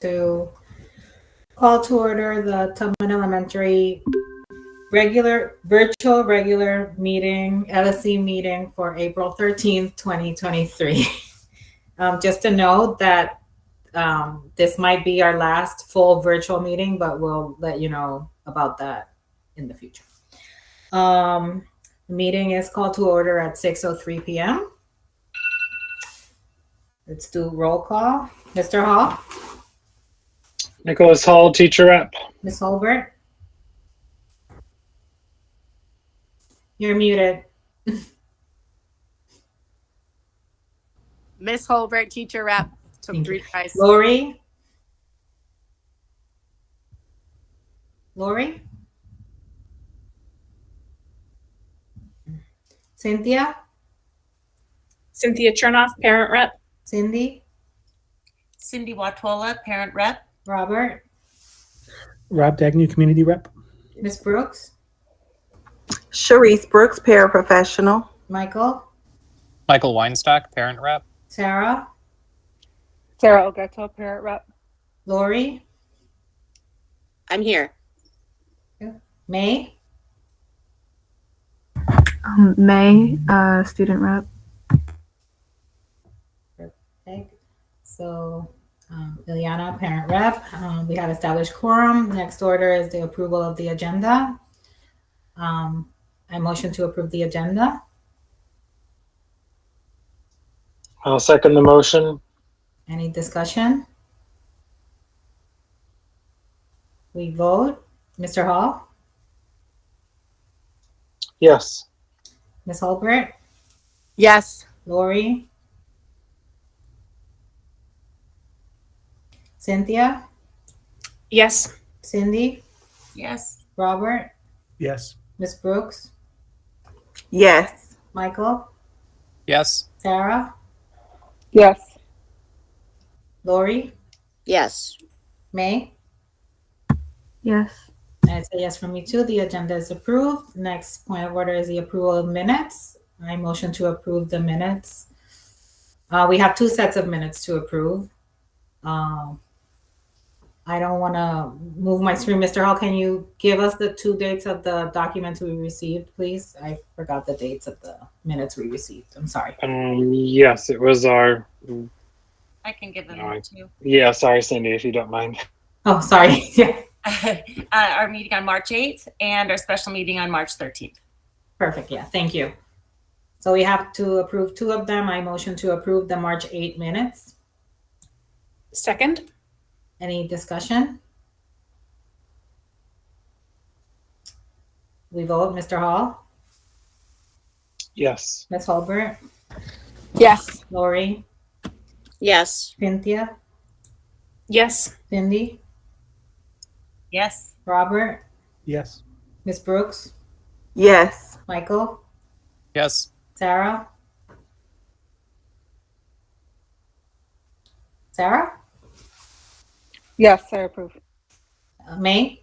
to call to order the Tubman Elementary virtual regular meeting, LSC meeting for April 13th, 2023. Just to note that this might be our last full virtual meeting, but we'll let you know about that in the future. The meeting is called to order at 6:03 p.m. Let's do roll call. Mr. Hall? Nicholas Hall, teacher rep. Ms. Holbert? You're muted. Miss Holbert, teacher rep. Took 3 tries. Lori? Lori? Cynthia? Cynthia Chernoff, parent rep. Cindy? Cindy Watola, parent rep. Robert? Rob Dagnew, community rep. Ms. Brooks? Sharice Brooks, paraprofessional. Michael? Michael Weinstock, parent rep. Sarah? Sarah Ogato, parent rep. Lori? I'm here. May? May, student rep. Perfect. So, Ileana, parent rep. We have established quorum. Next order is the approval of the agenda. I motion to approve the agenda. I'll second the motion. Any discussion? We vote. Mr. Hall? Yes. Ms. Holbert? Yes. Lori? Cynthia? Yes. Cindy? Yes. Robert? Yes. Ms. Brooks? Yes. Michael? Yes. Sarah? Yes. Lori? Yes. May? Yes. And it's a yes from me too. The agenda is approved. Next point of order is the approval of minutes. I motion to approve the minutes. We have 2 sets of minutes to approve. I don't want to move my screen. Mr. Hall, can you give us the 2 dates of the documents we received, please? I forgot the dates of the minutes we received. I'm sorry. Yes, it was our. I can give them too. Yeah, sorry, Cindy, if you don't mind. Oh, sorry. Yeah. Our meeting on March 8th and our special meeting on March 13th. Perfect. Yeah. Thank you. So we have to approve 2 of them. I motion to approve the March 8 minutes. Second. Any discussion? We vote. Mr. Hall? Yes. Ms. Holbert? Yes. Lori? Yes. Cynthia? Yes. Cindy? Yes. Robert? Yes. Ms. Brooks? Yes. Michael? Yes. Sarah? Sarah? Yes, I approve. May?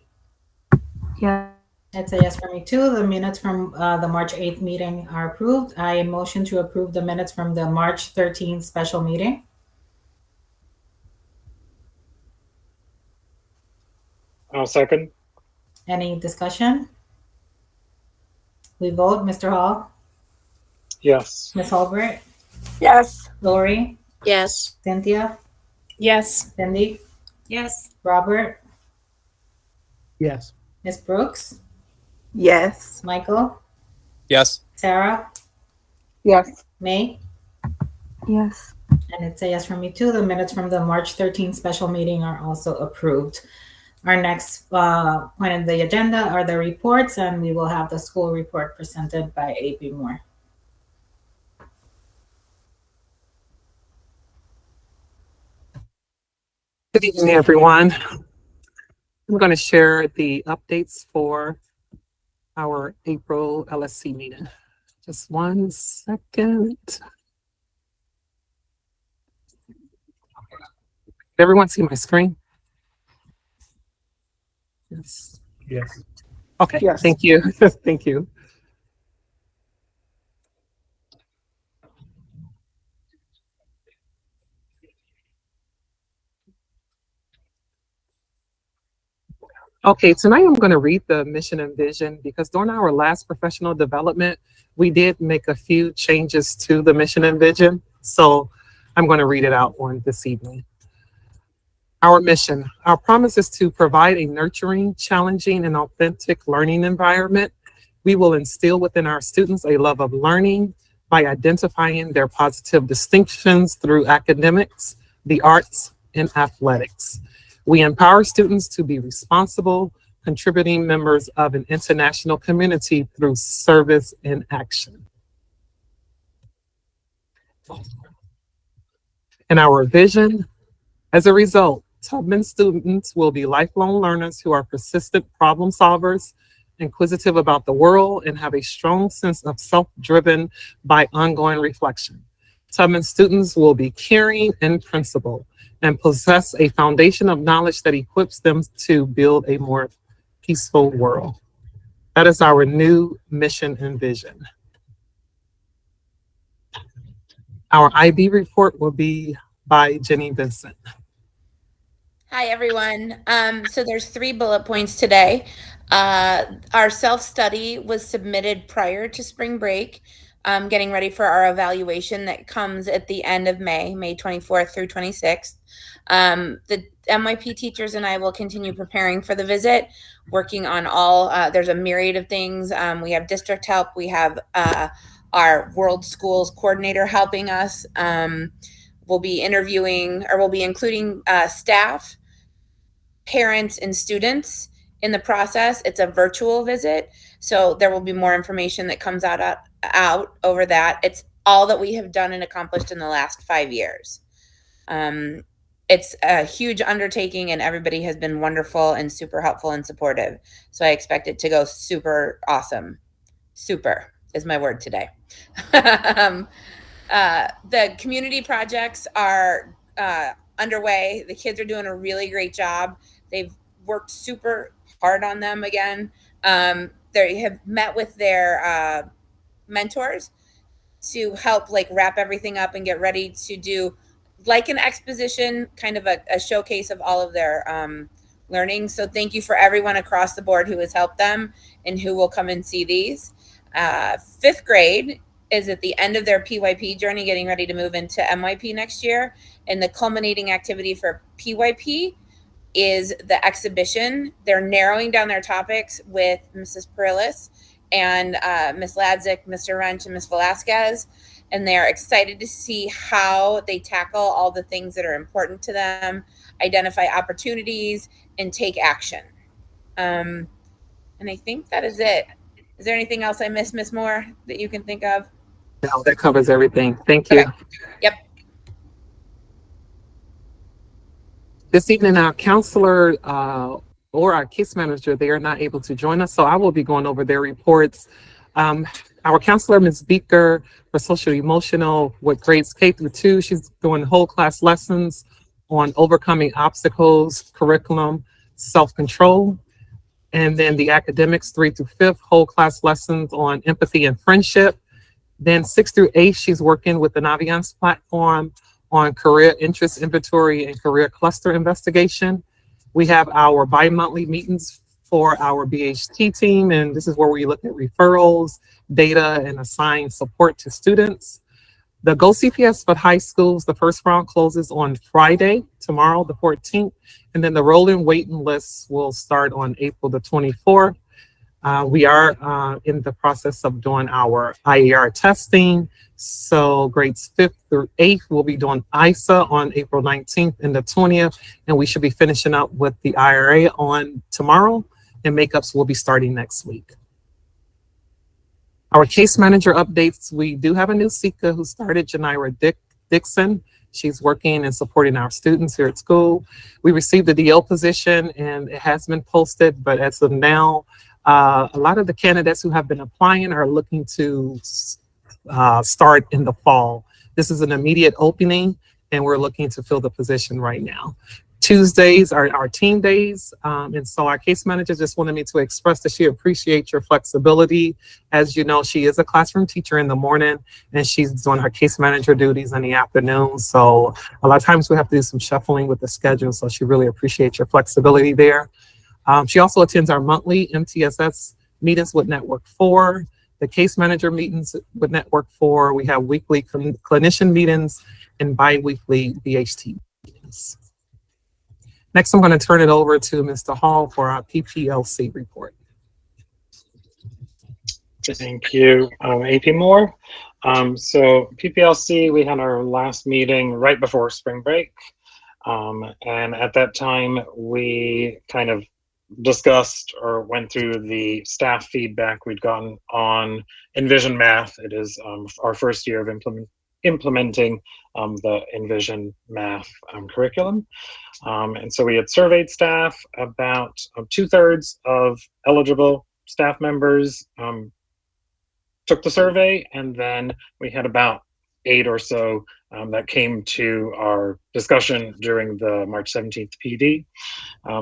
Yeah. That's a yes for me too. The minutes from the March 8th meeting are approved. I motion to approve the minutes from the March 13th special meeting. I'll second. Any discussion? We vote. Mr. Hall? Yes. Ms. Holbert? Yes. Lori? Yes. Cynthia? Yes. Cindy? Yes. Robert? Yes. Ms. Brooks? Yes. Michael? Yes. Sarah? Yes. May? Yes. And it's a yes for me too. The minutes from the March 13th special meeting are also approved. Our next point on the agenda are the reports, and we will have the school report presented by AP Moore. Good evening, everyone. I'm going to share the updates for our April LSC meeting. Just 1 second. Did everyone see my screen? Yes. Yes. Okay. Yes. Thank you. Thank you. Okay, tonight I'm going to read the mission and vision because during our last professional development, we did make a few changes to the mission and vision. So I'm going to read it out on this evening. Our mission, our promise is to provide a nurturing, challenging, and authentic learning environment. We will instill within our students a love of learning by identifying their positive distinctions through academics, the arts, and athletics. We empower students to be responsible, contributing members of an international community through service and action. And our vision, as a result, Tubman students will be lifelong learners who are persistent problem solvers, inquisitive about the world, and have a strong sense of self-driven by ongoing reflection. Tubman students will be caring and principled and possess a foundation of knowledge that equips them to build a more peaceful world. That is our new mission and vision. Our IB report will be by Jenny Vincent. Hi, everyone. So there's 3 bullet points today. Our self-study was submitted prior to spring break, getting ready for our evaluation that comes at the end of May 24th through 26th. The MYP teachers and I will continue preparing for the visit, working on all, there's a myriad of things. We have district help. We have our World Schools coordinator helping us. We'll be interviewing, or we'll be including staff, parents, and students in the process. It's a virtual visit, so there will be more information that comes out over that. It's all that we have done and accomplished in the last 5 years. It's a huge undertaking, and everybody has been wonderful and super helpful and supportive. So I expect it to go super awesome. Super is my word today. The community projects are underway. The kids are doing a really great job. They've worked super hard on them again. They have met with their mentors to help wrap everything up and get ready to do like an exposition, kind of a showcase of all of their learning. So thank you for everyone across the board who has helped them and who will come and see these. 5th grade is at the end of their PYP journey, getting ready to move into MYP next year. And the culminating activity for PYP is the exhibition. They're narrowing down their topics with Mrs. Perillis and Ms. Ladzik, Mr. Wrench, and Ms. Velasquez. And they're excited to see how they tackle all the things that are important to them, identify opportunities, and take action. And I think that is it. Is there anything else I missed, Ms. Moore, that you can think of? No, that covers everything. Thank you. Okay. Yep. This evening, our counselor or our case manager, they are not able to join us, so I will be going over their reports. Our counselor, Ms. Beaker, for social emotional with grades K through 2, she's doing whole class lessons on overcoming obstacles, curriculum, self-control. And then the academics 3 through 5th, whole class lessons on empathy and friendship. Then 6 through 8, she's working with the Naviance platform on career interest inventory and career cluster investigation. We have our bi-monthly meetings for our BHT team, and this is where we look at referrals, data, and assign support to students. The Go CPS for high schools, the first round closes on Friday, tomorrow, the 14th, and then the rolling waiting list will start on April the 24th. We are in the process of doing our IER testing. So grades 5th through 8th, we'll be doing ISA on April 19th and the 20th, and we should be finishing up with the IRA on tomorrow, and makeups will be starting next week. Our case manager updates, we do have a new SECA who started, Janira Dixon. She's working and supporting our students here at school. We received the DL position and it has been posted, but as of now, a lot of the candidates who have been applying are looking to start in the fall. This is an immediate opening and we're looking to fill the position right now. Tuesdays are our team days. And so our case manager just wanted me to express that she appreciates your flexibility. As you know, she is a classroom teacher in the morning and she's doing her case manager duties in the afternoon. So a lot of times we have to do some shuffling with the schedule. So she really appreciates your flexibility there. She also attends our monthly MTSS meetings with Network 4, the case manager meetings with Network 4. We have weekly clinician meetings and bi-weekly BHT meetings. Next, I'm going to turn it over to Mr. Hall for our PPLC report. Thank you, AP Moore. So PPLC, we had our last meeting right before spring break. And at that time, we kind of discussed or went through the staff feedback we'd gotten on Envision Math. It is our first year of implementing the Envision Math curriculum. And so we had surveyed staff. About 2/3 of eligible staff members took the survey, and then we had about 8 or so that came to our discussion during the March 17th PD.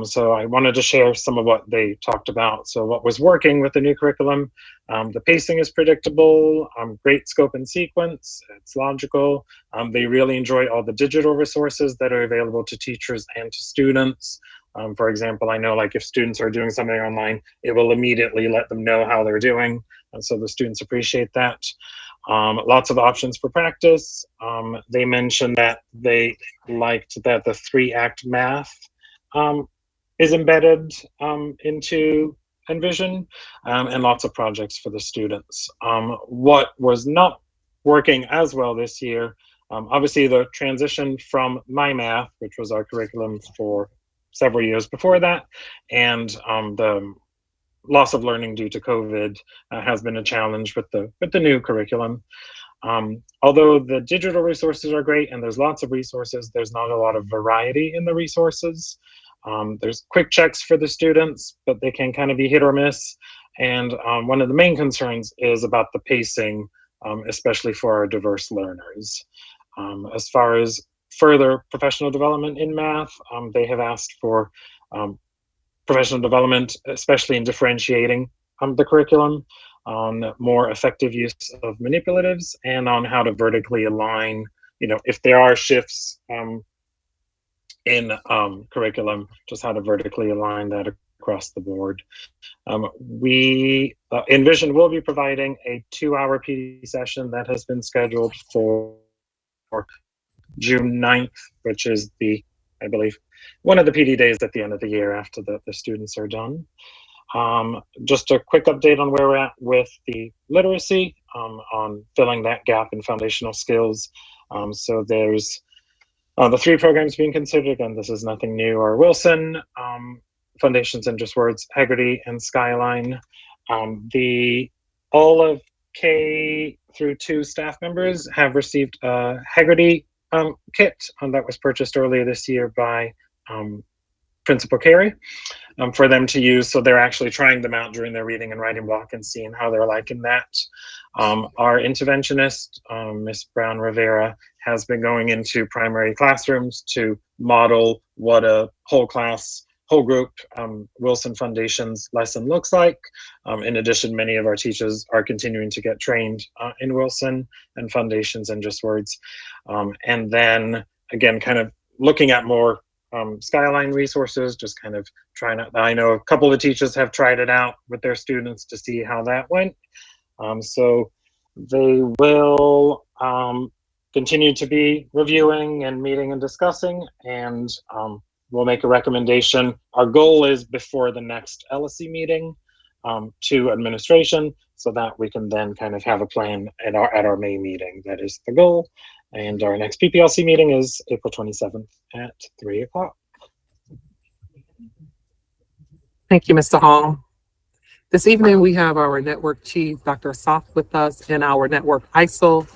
So I wanted to share some of what they talked about. So what was working with the new curriculum, the pacing is predictable, great scope and sequence, it's logical. They really enjoy all the digital resources that are available to teachers and to students. For example, I know like if students are doing something online, it will immediately let them know how they're doing. And so the students appreciate that. Lots of options for practice. They mentioned that they liked that the 3-act math is embedded into Envision, and lots of projects for the students. What was not working as well this year, obviously the transition from My Math, which was our curriculum for several years before that, and the loss of learning due to COVID has been a challenge with the new curriculum. Although the digital resources are great and there's lots of resources, there's not a lot of variety in the resources. There's quick checks for the students, but they can kind of be hit or miss. And one of the main concerns is about the pacing, especially for our diverse learners. As far as further professional development in math, they have asked for professional development, especially in differentiating the curriculum, on more effective use of manipulatives, and on how to vertically align, if there are shifts in curriculum, just how to vertically align that across the board. We Envision will be providing a 2-hour PD session that has been scheduled for June 9th, which is I believe, one of the PD days at the end of the year after the students are done. Just a quick update on where we're at with the literacy, on filling that gap in foundational skills. So there's the 3 programs being considered, and this is nothing new, are Wilson, Foundations in Just Words, Haggerty, and Skyline. All of K through 2 staff members have received a Haggerty kit that was purchased earlier this year by Principal Carey for them to use. So they're actually trying them out during their reading and writing block and seeing how they're liking that. Our interventionist, Miss Brown Rivera, has been going into primary classrooms to model what a whole group Wilson Foundations lesson looks like. In addition, many of our teachers are continuing to get trained in Wilson and Foundations and Just Words. And then again, kind of looking at more Skyline resources, just kind of trying to, I know a couple of teachers have tried it out with their students to see how that went. So they will continue to be reviewing and meeting and discussing, and we'll make a recommendation. Our goal is before the next LSC meeting to administration, so that we can then kind of have a plan at our May meeting. That is the goal. And our next PPLC meeting is April 27th at 3 o'clock. Thank you, Mr. Hall. This evening, we have our network chief, Dr. Asaf, with us, and our network ISO,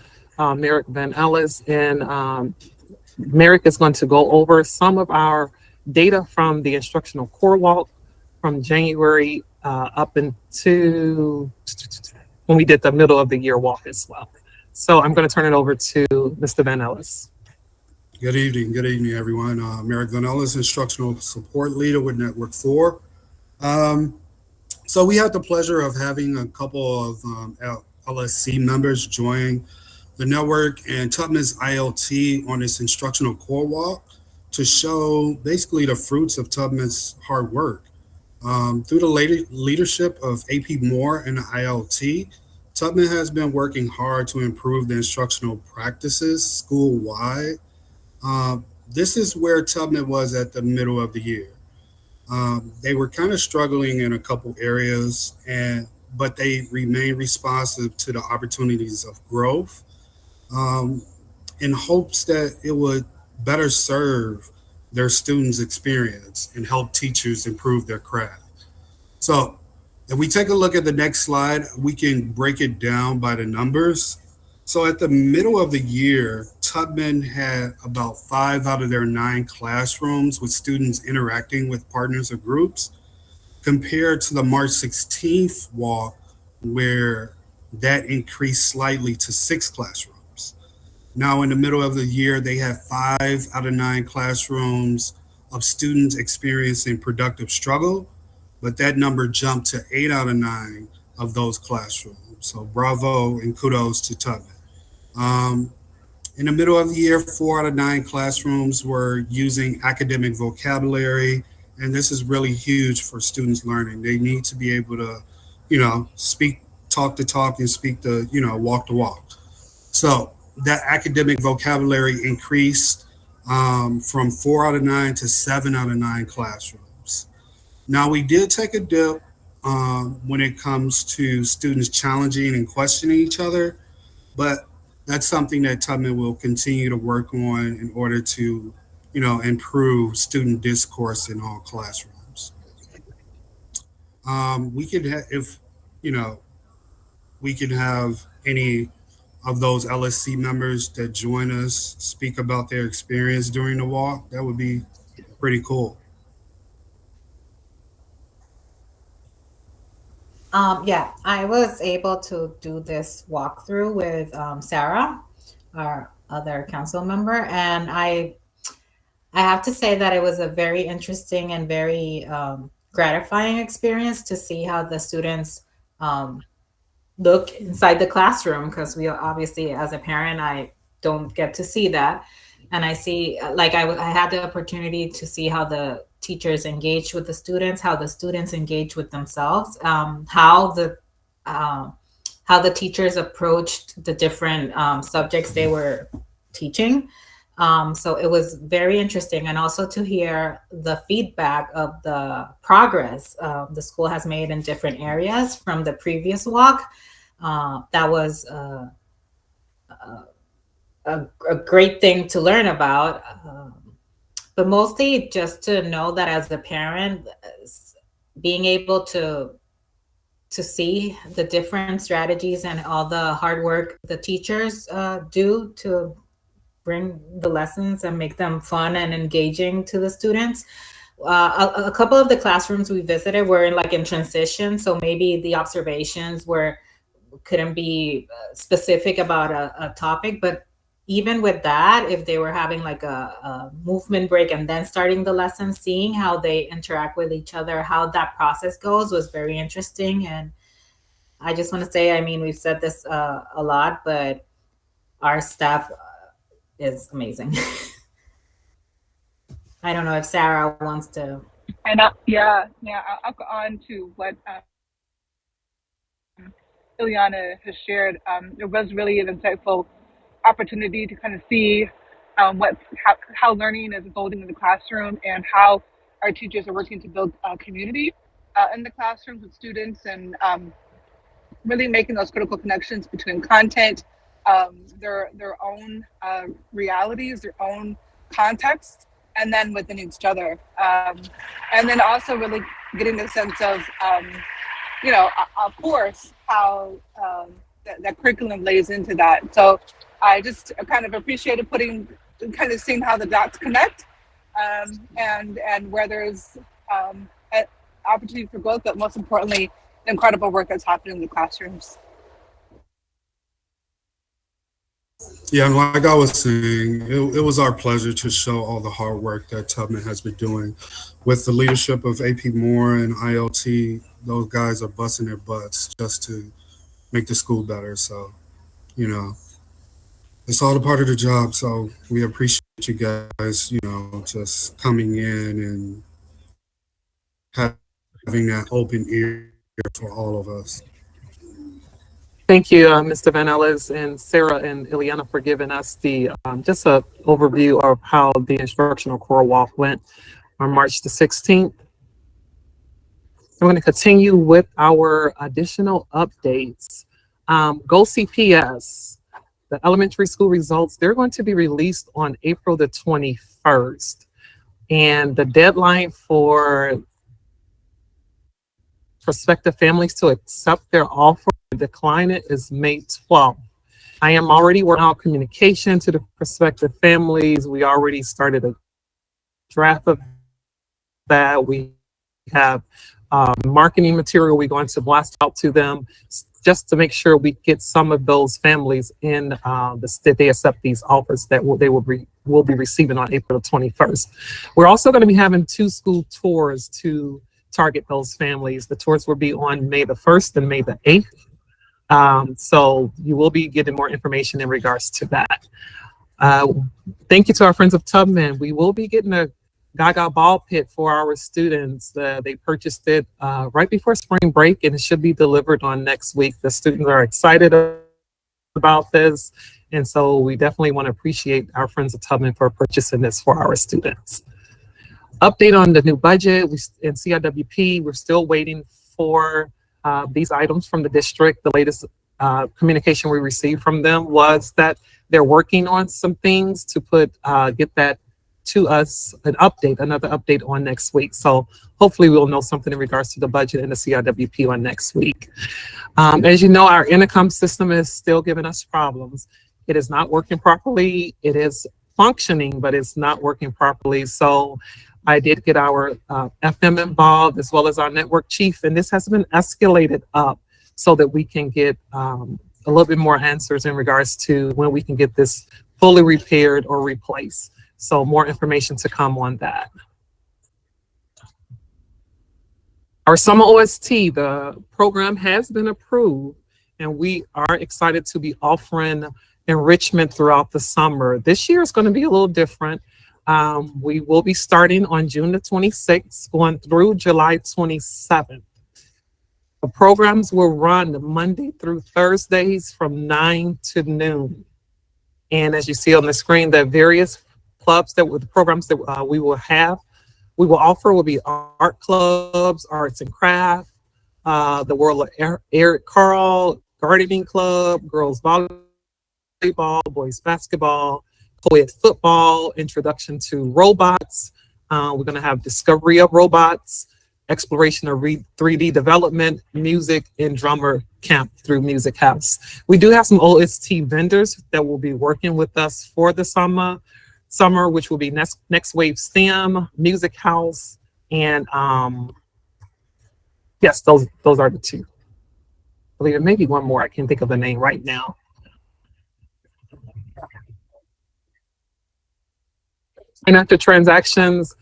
Merrick Van Ellis. And Merrick is going to go over some of our data from the instructional core walk from January up into when we did the middle of the year walk as well. So I'm going to turn it over to Mr. Van Ellis. Good evening, everyone. Merrick Van Ellis, Instructional Support Leader with Network 4. So we had the pleasure of having a couple of LSC members join the network and Tubman's ILT on this instructional core walk to show basically the fruits of Tubman's hard work. Through the leadership of AP Moore and the ILT, Tubman has been working hard to improve the instructional practices school-wide. This is where Tubman was at the middle of the year. They were kind of struggling in a couple areas, but they remained responsive to the opportunities of growth, um, in hopes that it would better serve their students' experience and help teachers improve their craft. So, if we take a look at the next slide, we can break it down by the numbers. So, at the middle of the year, Tubman had about 5 out of their 9 classrooms with students interacting with partners or groups, compared to the March 16th walk, where that increased slightly to 6 classrooms. Now, in the middle of the year, they had 5 out of 9 classrooms of students experiencing productive struggle, but that number jumped to 8 out of 9 of those classrooms. So, bravo and kudos to Tubman. Um, in the middle of the year, 4 out of 9 classrooms were using academic vocabulary, and this is really huge for students learning. They need to be able to, speak, talk the talk, and speak the, walk the walk. So that academic vocabulary increased from 4 out of 9 to 7 out of 9 classrooms. Now, we did take a dip when it comes to students challenging and questioning each other, but that's something that Tubman will continue to work on in order to, improve student discourse in all classrooms. We could, if you know, we could have any of those LSC members that join us speak about their experience during the walk. That would be pretty cool. Yeah, I was able to do this walkthrough with Sarah, our other council member, and I have to say that it was a very interesting and very gratifying experience to see how the students look inside the classroom, because we obviously, as a parent, I don't get to see that. And I see, like, I had the opportunity to see how the teachers engaged with the students, how the students engaged with themselves, how the teachers approached the different subjects they were teaching. So it was very interesting, and also to hear the feedback of the progress the school has made in different areas from the previous walk. That was a great thing to learn about, but mostly just to know that as a parent, being able to see the different strategies and all the hard work the teachers do to bring the lessons and make them fun and engaging to the students. A couple of the classrooms we visited were in transition, so maybe the observations couldn't be specific about a topic, but even with that, if they were having like a movement break and then starting the lesson, seeing how they interact with each other, how that process goes, was very interesting. And I just want to say, I mean, we've said this a lot, but our staff is amazing. I don't know if Sarah wants to. And I'll go on to what Ileana has shared. It was really an insightful opportunity to kind of see how learning is unfolding in the classroom, and how our teachers are working to build a community in the classrooms with students, and really making those critical connections between content, their own realities, their own context, and then within each other, and then also really getting a sense of of course, how that curriculum lays into that. So I just kind of appreciated seeing how the dots connect, and where there's an opportunity for growth, but most importantly, the incredible work that's happening in the classrooms. Yeah, and like I was saying, it was our pleasure to show all the hard work that Tubman has been doing with the leadership of AP Moore and ILT. Those guys are busting their butts just to make the school better. So, it's all a part of the job. So we appreciate you guys, just coming in and having having that open ear for all of us. Thank you, Mr. Van Ellis and Sarah and Ileana for giving us the just a overview of how the instructional core walk went on March the 16th. I'm going to continue with our additional updates. Go CPS, the elementary school results, they're going to be released on April the 21st. And the deadline for prospective families to accept their offer or decline it is May 12th. I am already working out communication to the prospective families. We already started a draft of that. We have marketing material we're going to blast out to them just to make sure we get some of those families in that they accept these offers that they will be receiving on April 21st. We're also going to be having 2 school tours to target those families. The tours will be on May the 1st and May the 8th. So you will be getting more information in regards to that. Thank you to our friends of Tubman. We will be getting a Gaga ball pit for our students. They purchased it right before spring break, and it should be delivered on next week. The students are excited about this, and so we definitely want to appreciate our friends of Tubman for purchasing this for our students. Update on the new budget. In CIWP, we're still waiting for these items from the district. The latest communication we received from them was that they're working on some things to get that to us, another update on next week. So hopefully we'll know something in regards to the budget and the CIWP on next week. As you know, our intercom system is still giving us problems. It is not working properly. It is functioning, but it's not working properly. So I did get our FM involved as well as our network chief, and this has been escalated up so that we can get a little bit more answers in regards to when we can get this fully repaired or replaced. So more information to come on that. Our summer OST, the program has been approved, and we are excited to be offering enrichment throughout the summer. This year is going to be a little different. We will be starting on June the 26th, going through July 27th. The programs will run Monday through Thursdays from 9 to noon. And as you see on the screen, the various clubs the programs that we will offer will be art clubs, arts and craft, the World of Eric Carl, gardening club, girls volleyball, boys basketball, co-ed football, introduction to robots. We're going to have discovery of robots, exploration of 3D development, music, and drummer camp through Music House. We do have some OST vendors that will be working with us for the summer, which will be Next Wave STEM, Music House, and yes, those are the 2. I believe there may be one more. I can't think of the name right now. And after transactions,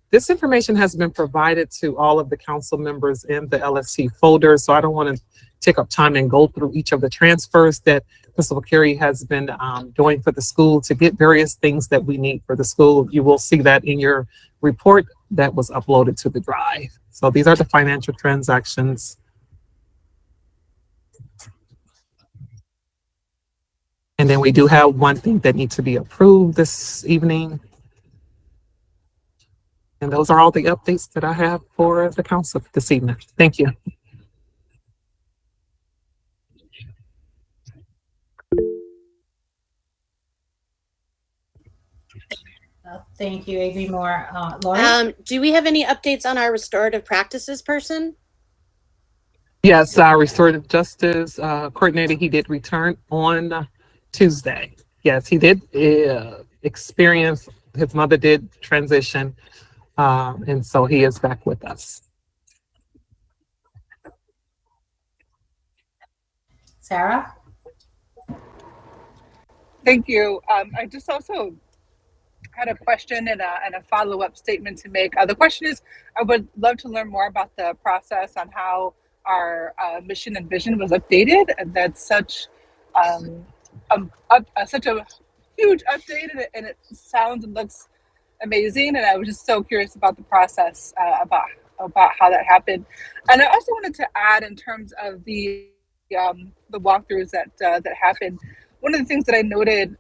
this information has been provided to all of the council members in the LSC folder, so I don't want to take up time and go through each of the transfers that Principal Carey has been doing for the school to get various things that we need for the school. You will see that in your report that was uploaded to the drive. So these are the financial transactions. And then we do have one thing that needs to be approved this evening. And those are all the updates that I have for the council this evening. Thank you. Thank you, A.B. Moore. Lori? Do we have any updates on our restorative practices person? Yes, our restorative justice coordinator, he did return on Tuesday. Yes, he did experience, his mother did transition, and so he is back with us. Sarah? Thank you. I just also had a question and a follow-up statement to make. The question is, I would love to learn more about the process on how our mission and vision was updated, and that's such such a huge update, and it sounds and looks amazing. And I was just so curious about the process about how that happened. And I also wanted to add, in terms of the walkthroughs that happened, one of the things that I noted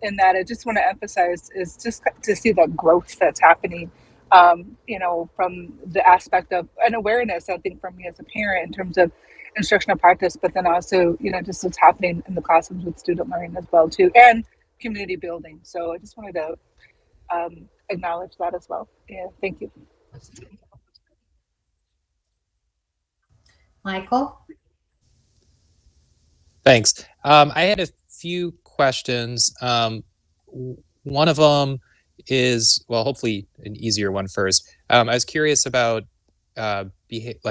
in that I just want to emphasize is just to see the growth that's happening, from the aspect of an awareness, I think, from me as a parent in terms of instructional practice, but then also, just what's happening in the classrooms with student learning as well, too, and community building. So I just wanted to acknowledge that as well. Yeah, thank you. Michael? Thanks. I had a few questions. One of them is, well, hopefully an easier one first. I was curious about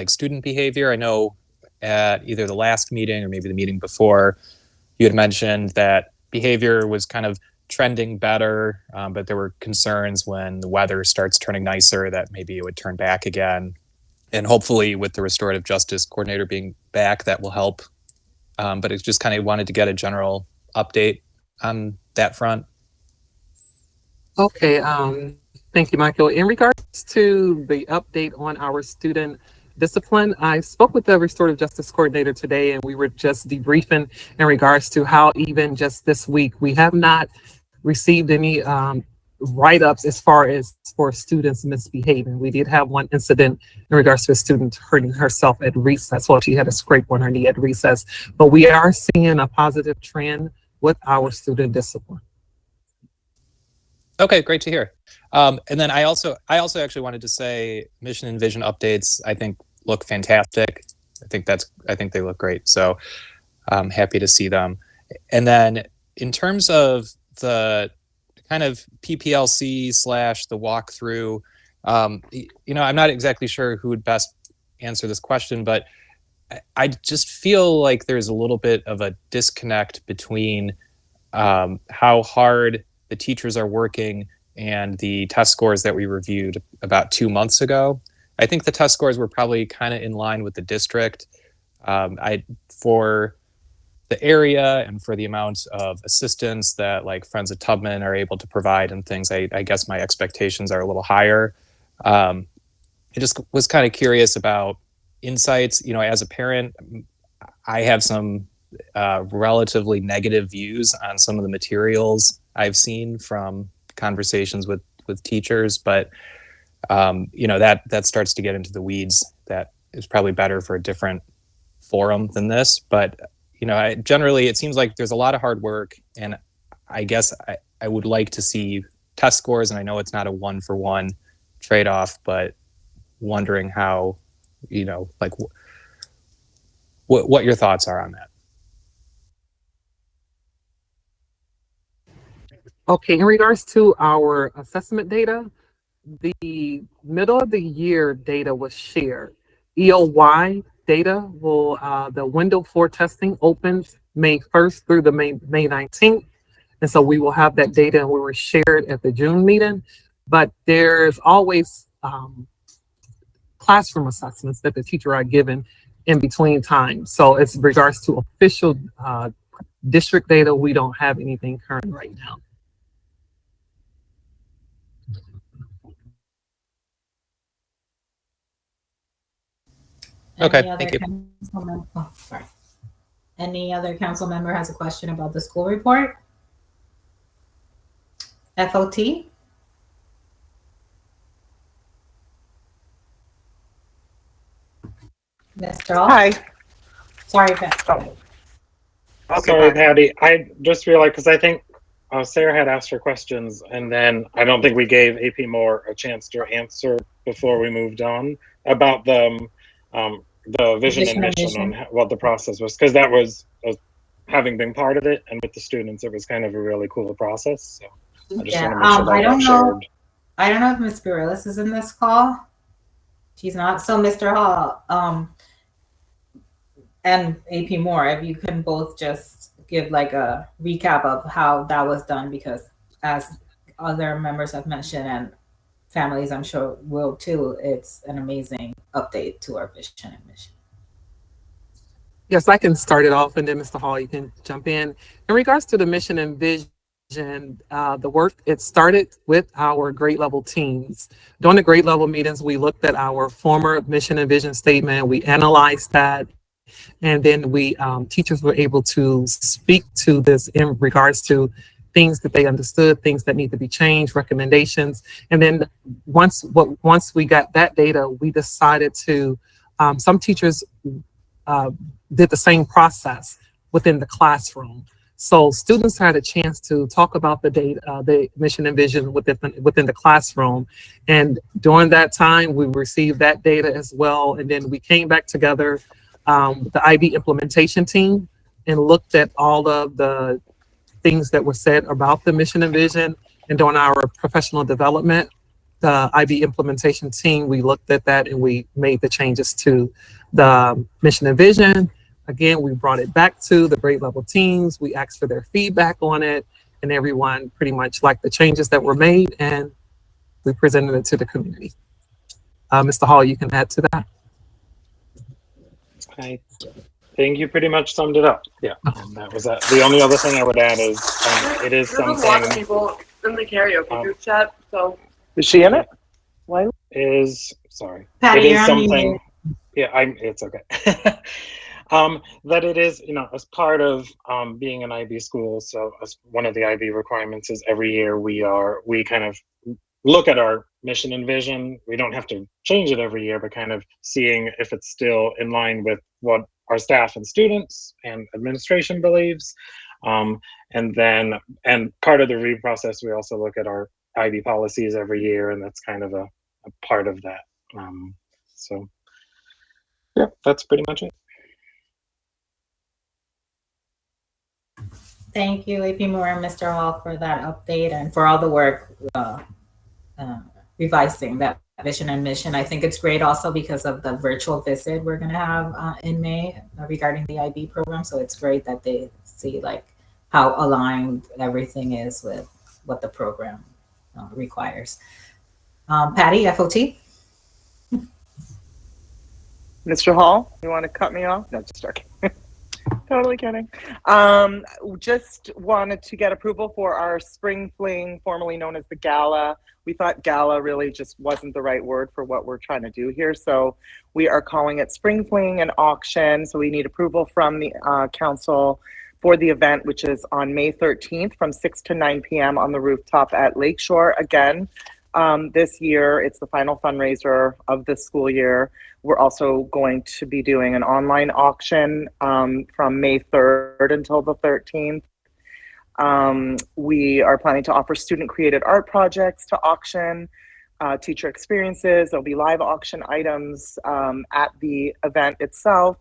student behavior. I know at either the last meeting or maybe the meeting before, you had mentioned that behavior was kind of trending better, but there were concerns when the weather starts turning nicer that maybe it would turn back again. And hopefully with the restorative justice coordinator being back, that will help. But it's just kind of wanted to get a general update on that front. Okay, thank you, Michael. In regards to the update on our student discipline, I spoke with the restorative justice coordinator today, and we were just debriefing in regards to how even just this week, we have not received any write-ups as far as for students misbehaving. We did have one incident in regards to a student hurting herself at recess. Well, she had a scrape on her knee at recess, but we are seeing a positive trend with our student discipline. Okay, great to hear. And then I also actually wanted to say mission and vision updates, I think, look fantastic. I think they look great. So I'm happy to see them. And then in terms of the kind of PPLC / the walkthrough, I'm not exactly sure who would best answer this question, but I just feel like there's a little bit of a disconnect between how hard the teachers are working and the test scores that we reviewed about 2 months ago. I think the test scores were probably kind of in line with the district. For the area and for the amount of assistance that like Friends of Tubman are able to provide and things, I guess my expectations are a little higher. I just was kind of curious about insights. As a parent, I have some relatively negative views on some of the materials I've seen from conversations with teachers, but that starts to get into the weeds. That is probably better for a different forum than this. But generally it seems like there's a lot of hard work, and I guess I would like to see test scores, and I know it's not a 1-for-1 trade-off, but wondering how, what your thoughts are on that. Okay, in regards to our assessment data, the middle of the year data was shared. EOY data will, the window for testing opens May 1st through the May 19th. And so we will have that data, and we were shared at the June meeting, but there's always classroom assessments that the teacher are given in between times. So as regards to official district data, we don't have anything current right now. Okay, thank you. Any other council member has a question about the school report? FOT? Mr. Hall? Hi. Sorry, Pat. Sorry, Patty. I just realized, because I think Sarah had asked her questions, and then I don't think we gave AP Moore a chance to answer before we moved on about the vision and mission on what the process was, because that was having been part of it, and with the students, it was kind of a really cool process. So I just want to make sure that got shared. I don't know if Ms. Spirillis is in this call. She's not. So Mr. Hall and AP Moore, if you can both just give like a recap of how that was done, because as other members have mentioned, and families I'm sure will too, it's an amazing update to our vision and mission. Yes, I can start it off, and then Mr. Hall, you can jump in. In regards to the mission and vision, the work, it started with our grade level teams. During the grade level meetings, we looked at our former mission and vision statement, we analyzed that, and then we teachers were able to speak to this in regards to things that they understood, things that need to be changed, recommendations. And then once we got that data, we decided to, some teachers did the same process within the classroom. So students had a chance to talk about the data, the mission and vision within the classroom. And during that time, we received that data as well. And then we came back together with the IB implementation team and looked at all of the things that were said about the mission and vision. And during our professional development, the IB implementation team, we looked at that and we made the changes to the mission and vision. Again, we brought it back to the grade level teams. We asked for their feedback on it, and everyone pretty much liked the changes that were made, and we presented it to the community. Mr. Hall, you can add to that. I think you pretty much summed it up. Yeah, and that was that. The only other thing I would add is it is something. There's a lot of people in the karaoke group chat, so. Is she in it? Why? Sorry. Patty, it is you're on something. mute. Yeah, it's okay. That it is, as part of being an IB school. So as one of the IB requirements is every year we kind of look at our mission and vision. We don't have to change it every year, but kind of seeing if it's still in line with what our staff and students and administration believes. And part of the review process, we also look at our IB policies every year, and that's kind of a part of that. So yeah, that's pretty much it. Thank you, AP Moore and Mr. Hall, for that update and for all the work revising that vision and mission. I think it's great also because of the virtual visit we're going to have in May regarding the IB program. So it's great that they see like how aligned everything is with what the program requires. Patty, FOT? Mr. Hall, you want to cut me off? No, just joking. Totally kidding. Just wanted to get approval for our spring fling, formerly known as the gala. We thought gala really just wasn't the right word for what we're trying to do here. So we are calling it spring fling and auction. So we need approval from the council for the event, which is on May 13th from 6 to 9 p.m. on the rooftop at Lakeshore. Again, this year, it's the final fundraiser of the school year. We're also going to be doing an online auction from May 3rd until the 13th. We are planning to offer student-created art projects to auction, teacher experiences. There'll be live auction items at the event itself.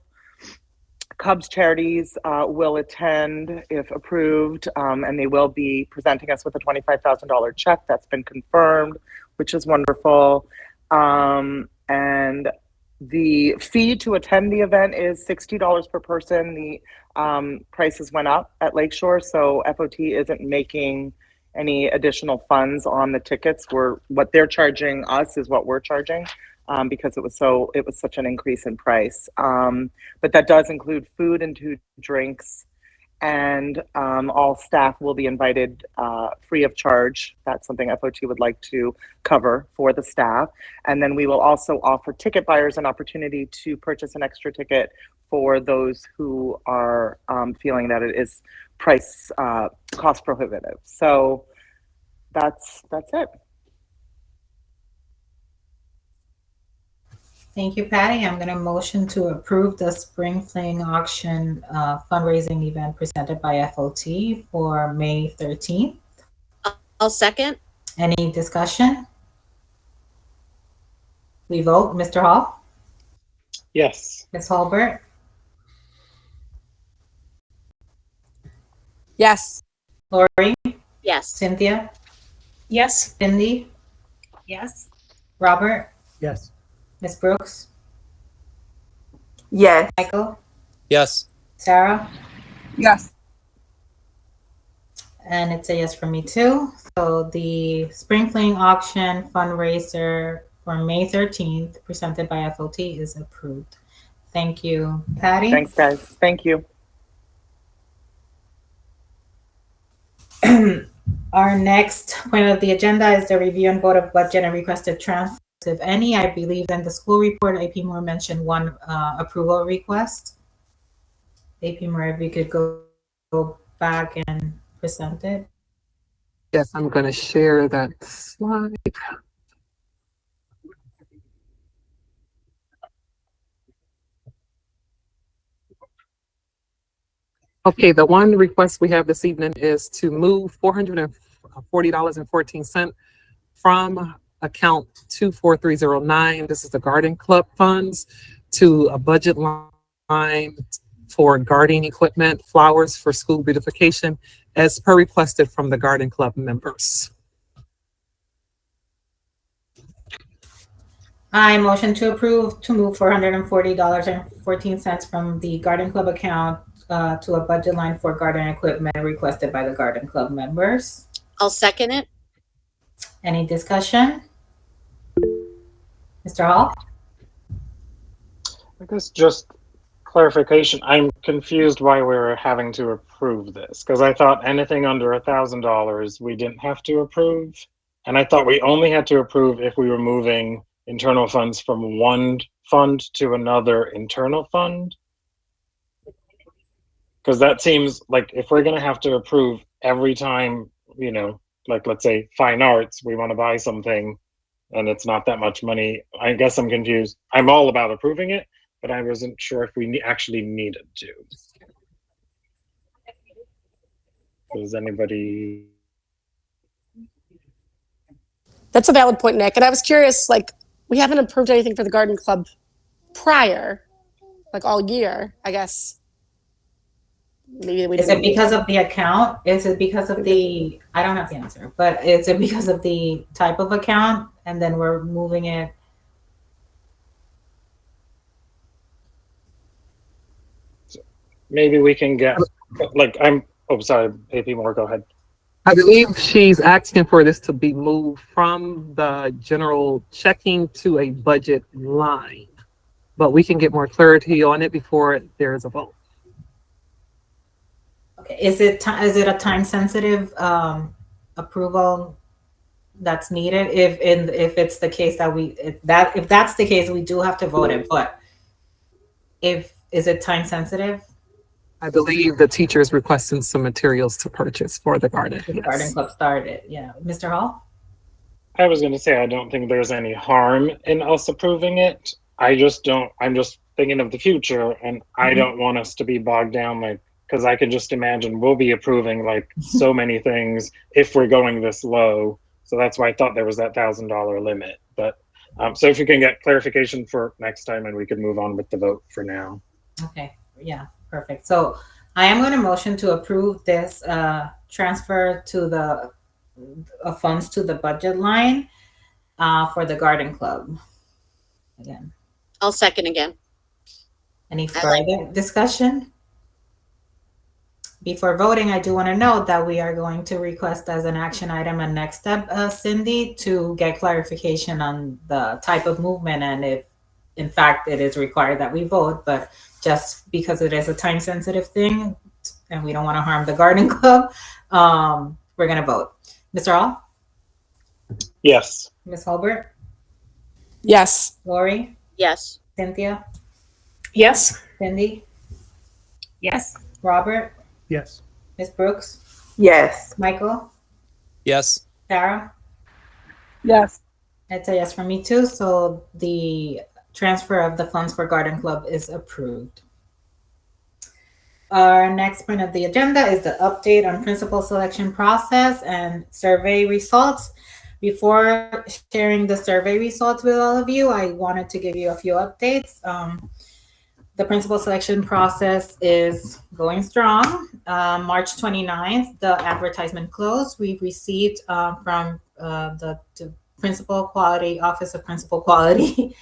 Cubs Charities will attend if approved, and they will be presenting us with a $25,000 check that's been confirmed, which is wonderful. And the fee to attend the event is $60 per person. The prices went up at Lakeshore, so FOT isn't making any additional funds on the tickets. What they're charging us is what we're charging. Because it was such an increase in price. But that does include food and 2 drinks, and all staff will be invited free of charge. That's something FOT would like to cover for the staff. And then we will also offer ticket buyers an opportunity to purchase an extra ticket for those who are feeling that it is cost prohibitive. So that's it. Thank you, Patty. I'm going to motion to approve the Spring Fling Auction fundraising event presented by FOT for May 13th. I'll second. Any discussion? We vote. Mr. Hall? Yes. Ms. Hulbert? Yes. Lori? Yes. Cynthia? Yes. Cindy? Yes. Robert? Yes. Ms. Brooks? Yes. Michael? Yes. Sarah? Yes. And it's a yes for me too. So the Spring Fling Auction fundraiser for May 13th presented by FOT is approved. Thank you, Patty. Thanks, guys. Thank you. Our next point of the agenda is the review and vote of budget and requested transfers, if any. I believe in the school report, AP Moore mentioned one approval request. AP Moore, if you could go back and present it. Yes, I'm going to share that slide. Okay, the one request we have this evening is to move $440.14 from account 24309. This is the Garden Club funds to a budget line for gardening equipment, flowers for school beautification, as per requested from the Garden Club members. I motion to approve to move $440.14 from the Garden Club account to a budget line for garden equipment requested by the Garden Club members. I'll second it. Any discussion? Mr. Hall? I guess just clarification. I'm confused why we're having to approve this, because I thought anything under $1,000 we didn't have to approve. And I thought we only had to approve if we were moving internal funds from one fund to another internal fund. Because that seems like if we're going to have to approve every time, you know, like let's say fine arts, we want to buy something and it's not that much money. I guess I'm confused. I'm all about approving it, but I wasn't sure if we actually needed to. Does anybody? That's a valid point, Nick. And I was curious, like, we haven't approved anything for the garden club prior, like all year, I guess. Maybe we Is it because of the account? Is it because of the, I don't have the answer, but is it because of the type of account and then we're moving it? Maybe we can get, like, oh, sorry, AP Moore, go ahead. I believe she's asking for this to be moved from the general checking to a budget line, but we can get more clarity on it before there is a vote. Okay, is it a time sensitive approval that's needed? If it's the case that if that's the case, we do have to vote it. But is it time sensitive? I believe the teacher is requesting some materials to purchase for the garden. The garden club started, yeah. Mr. Hall? I was going to say, I don't think there's any harm in us approving it. I'm just thinking of the future, and I don't want us to be bogged down, like, because I can just imagine we'll be approving like so many things if we're going this low. So that's why I thought there was that $1,000 limit. But so if you can get clarification for next time, and we could move on with the vote for now. Okay, yeah, perfect. So I am going to motion to approve this transfer to the funds to the budget line for the garden club. Again. I'll second again. Any further discussion? Before voting, I do want to note that we are going to request as an action item and next step, Cindy, to get clarification on the type of movement and if, in fact, it is required that we vote. But just because it is a time sensitive thing and we don't want to harm the garden club, we're going to vote. Mr. Hall? Yes. Ms. Hulbert? Yes. Lori? Yes. Cynthia? Yes. Cindy? Yes. Robert? Yes. Ms. Brooks? Yes. Michael? Yes. Sarah? Yes. It's a yes for me too. So the transfer of the funds for Garden Club is approved. Our next point of the agenda is the update on principal selection process and survey results. Before sharing the survey results with all of you, I wanted to give you a few updates. The principal selection process is going strong. March 29th, the advertisement closed. We've received from the Principal Quality, Office of Principal Quality,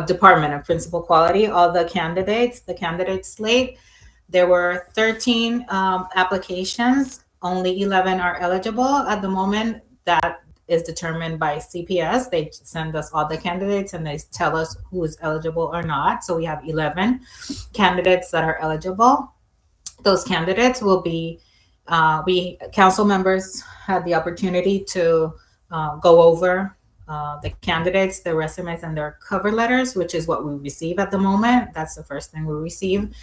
Department of Principal Quality, all the candidate slate. There were 13 applications. Only 11 are eligible at the moment. That is determined by CPS. They send us all the candidates and they tell us who is eligible or not. So we have 11 candidates that are eligible. Those candidates will be We council members had the opportunity to go over the candidates, their resumes, and their cover letters, which is what we receive at the moment. That's the first thing we receive.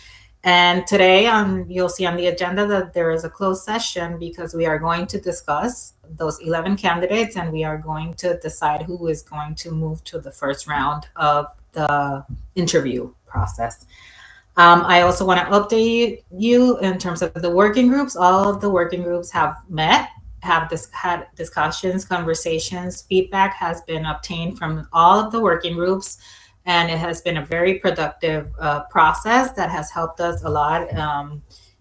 And today, you'll see on the agenda that there is a closed session because we are going to discuss those 11 candidates, and we are going to decide who is going to move to the first round of the interview process. I also want to update you in terms of the working groups. All of the working groups have met, had discussions, conversations. Feedback has been obtained from all of the working groups, and it has been a very productive process that has helped us a lot.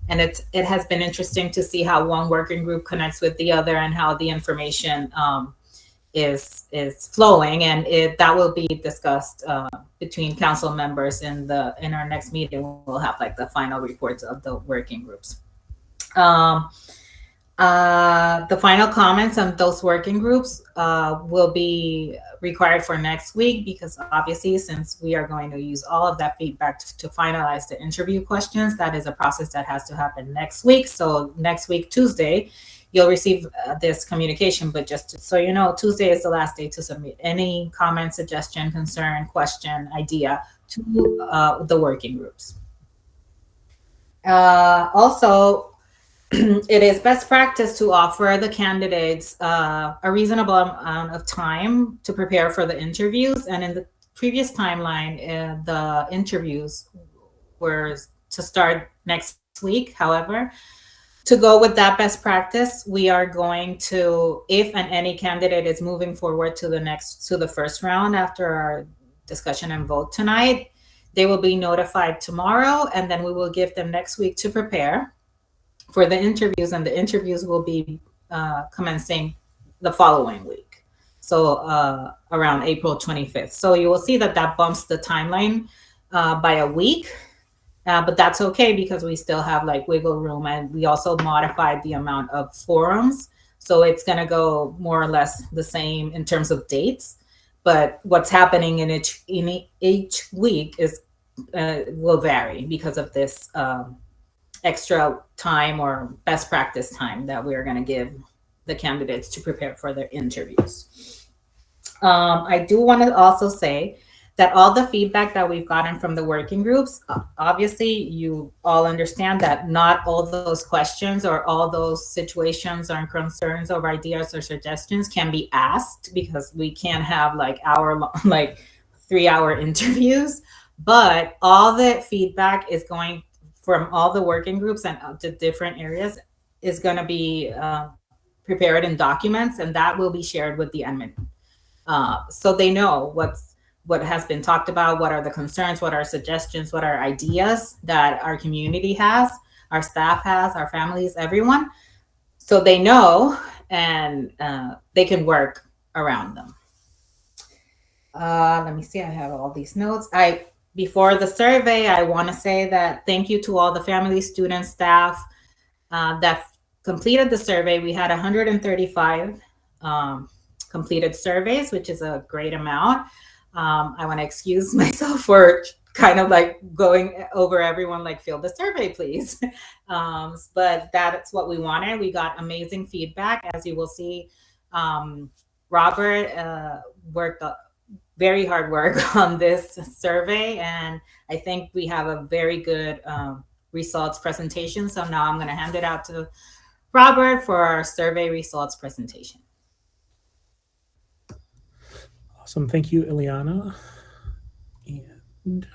And it has been interesting to see how one working group connects with the other and how the information is flowing, and that will be discussed between council members in our next meeting. We'll have like the final reports of the working groups. The final comments on those working groups will be required for next week, because obviously, since we are going to use all of that feedback to finalize the interview questions, that is a process that has to happen next week. So next week, Tuesday, you'll receive this communication, but just so you know, Tuesday is the last day to submit any comment, suggestion, concern, question, idea to the working groups. Also, it is best practice to offer the candidates a reasonable amount of time to prepare for the interviews. And in the previous timeline, the interviews were to start next week. However, to go with that best practice, we are going to, if and any candidate is moving forward to the first round after our discussion and vote tonight, they will be notified tomorrow, and then we will give them next week to prepare for the interviews, and the interviews will be commencing the following week. So around April 25th. So you will see that bumps the timeline by a week. But that's okay, because we still have like wiggle room, and we also modified the amount of forums. So it's going to go more or less the same in terms of dates, but what's happening in each week is will vary because of this extra time or best practice time that we're going to give the candidates to prepare for their interviews. I do want to also say that all the feedback that we've gotten from the working groups, obviously you all understand that not all those questions or all those situations or concerns or ideas or suggestions can be asked, because we can't have like 3-hour interviews. But all the feedback is going from all the working groups and the different areas is going to be prepared in documents, and that will be shared with the admin. So they know what has been talked about, what are the concerns, what are suggestions, what are ideas that our community has, our staff has, our families, everyone. So they know, and they can work around them. Let me see, I have all these notes. Before the survey, I want to say that thank you to all the family, students, staff that completed the survey. We had 135 completed surveys, which is a great amount. I want to excuse myself for kind of like going over everyone, like fill the survey, please. But that's what we wanted. We got amazing feedback. As you will see, Robert worked very hard work on this survey, and I think we have a very good results presentation. So now I'm going to hand it out to Robert for our survey results presentation. Awesome. Thank you, Ileana. And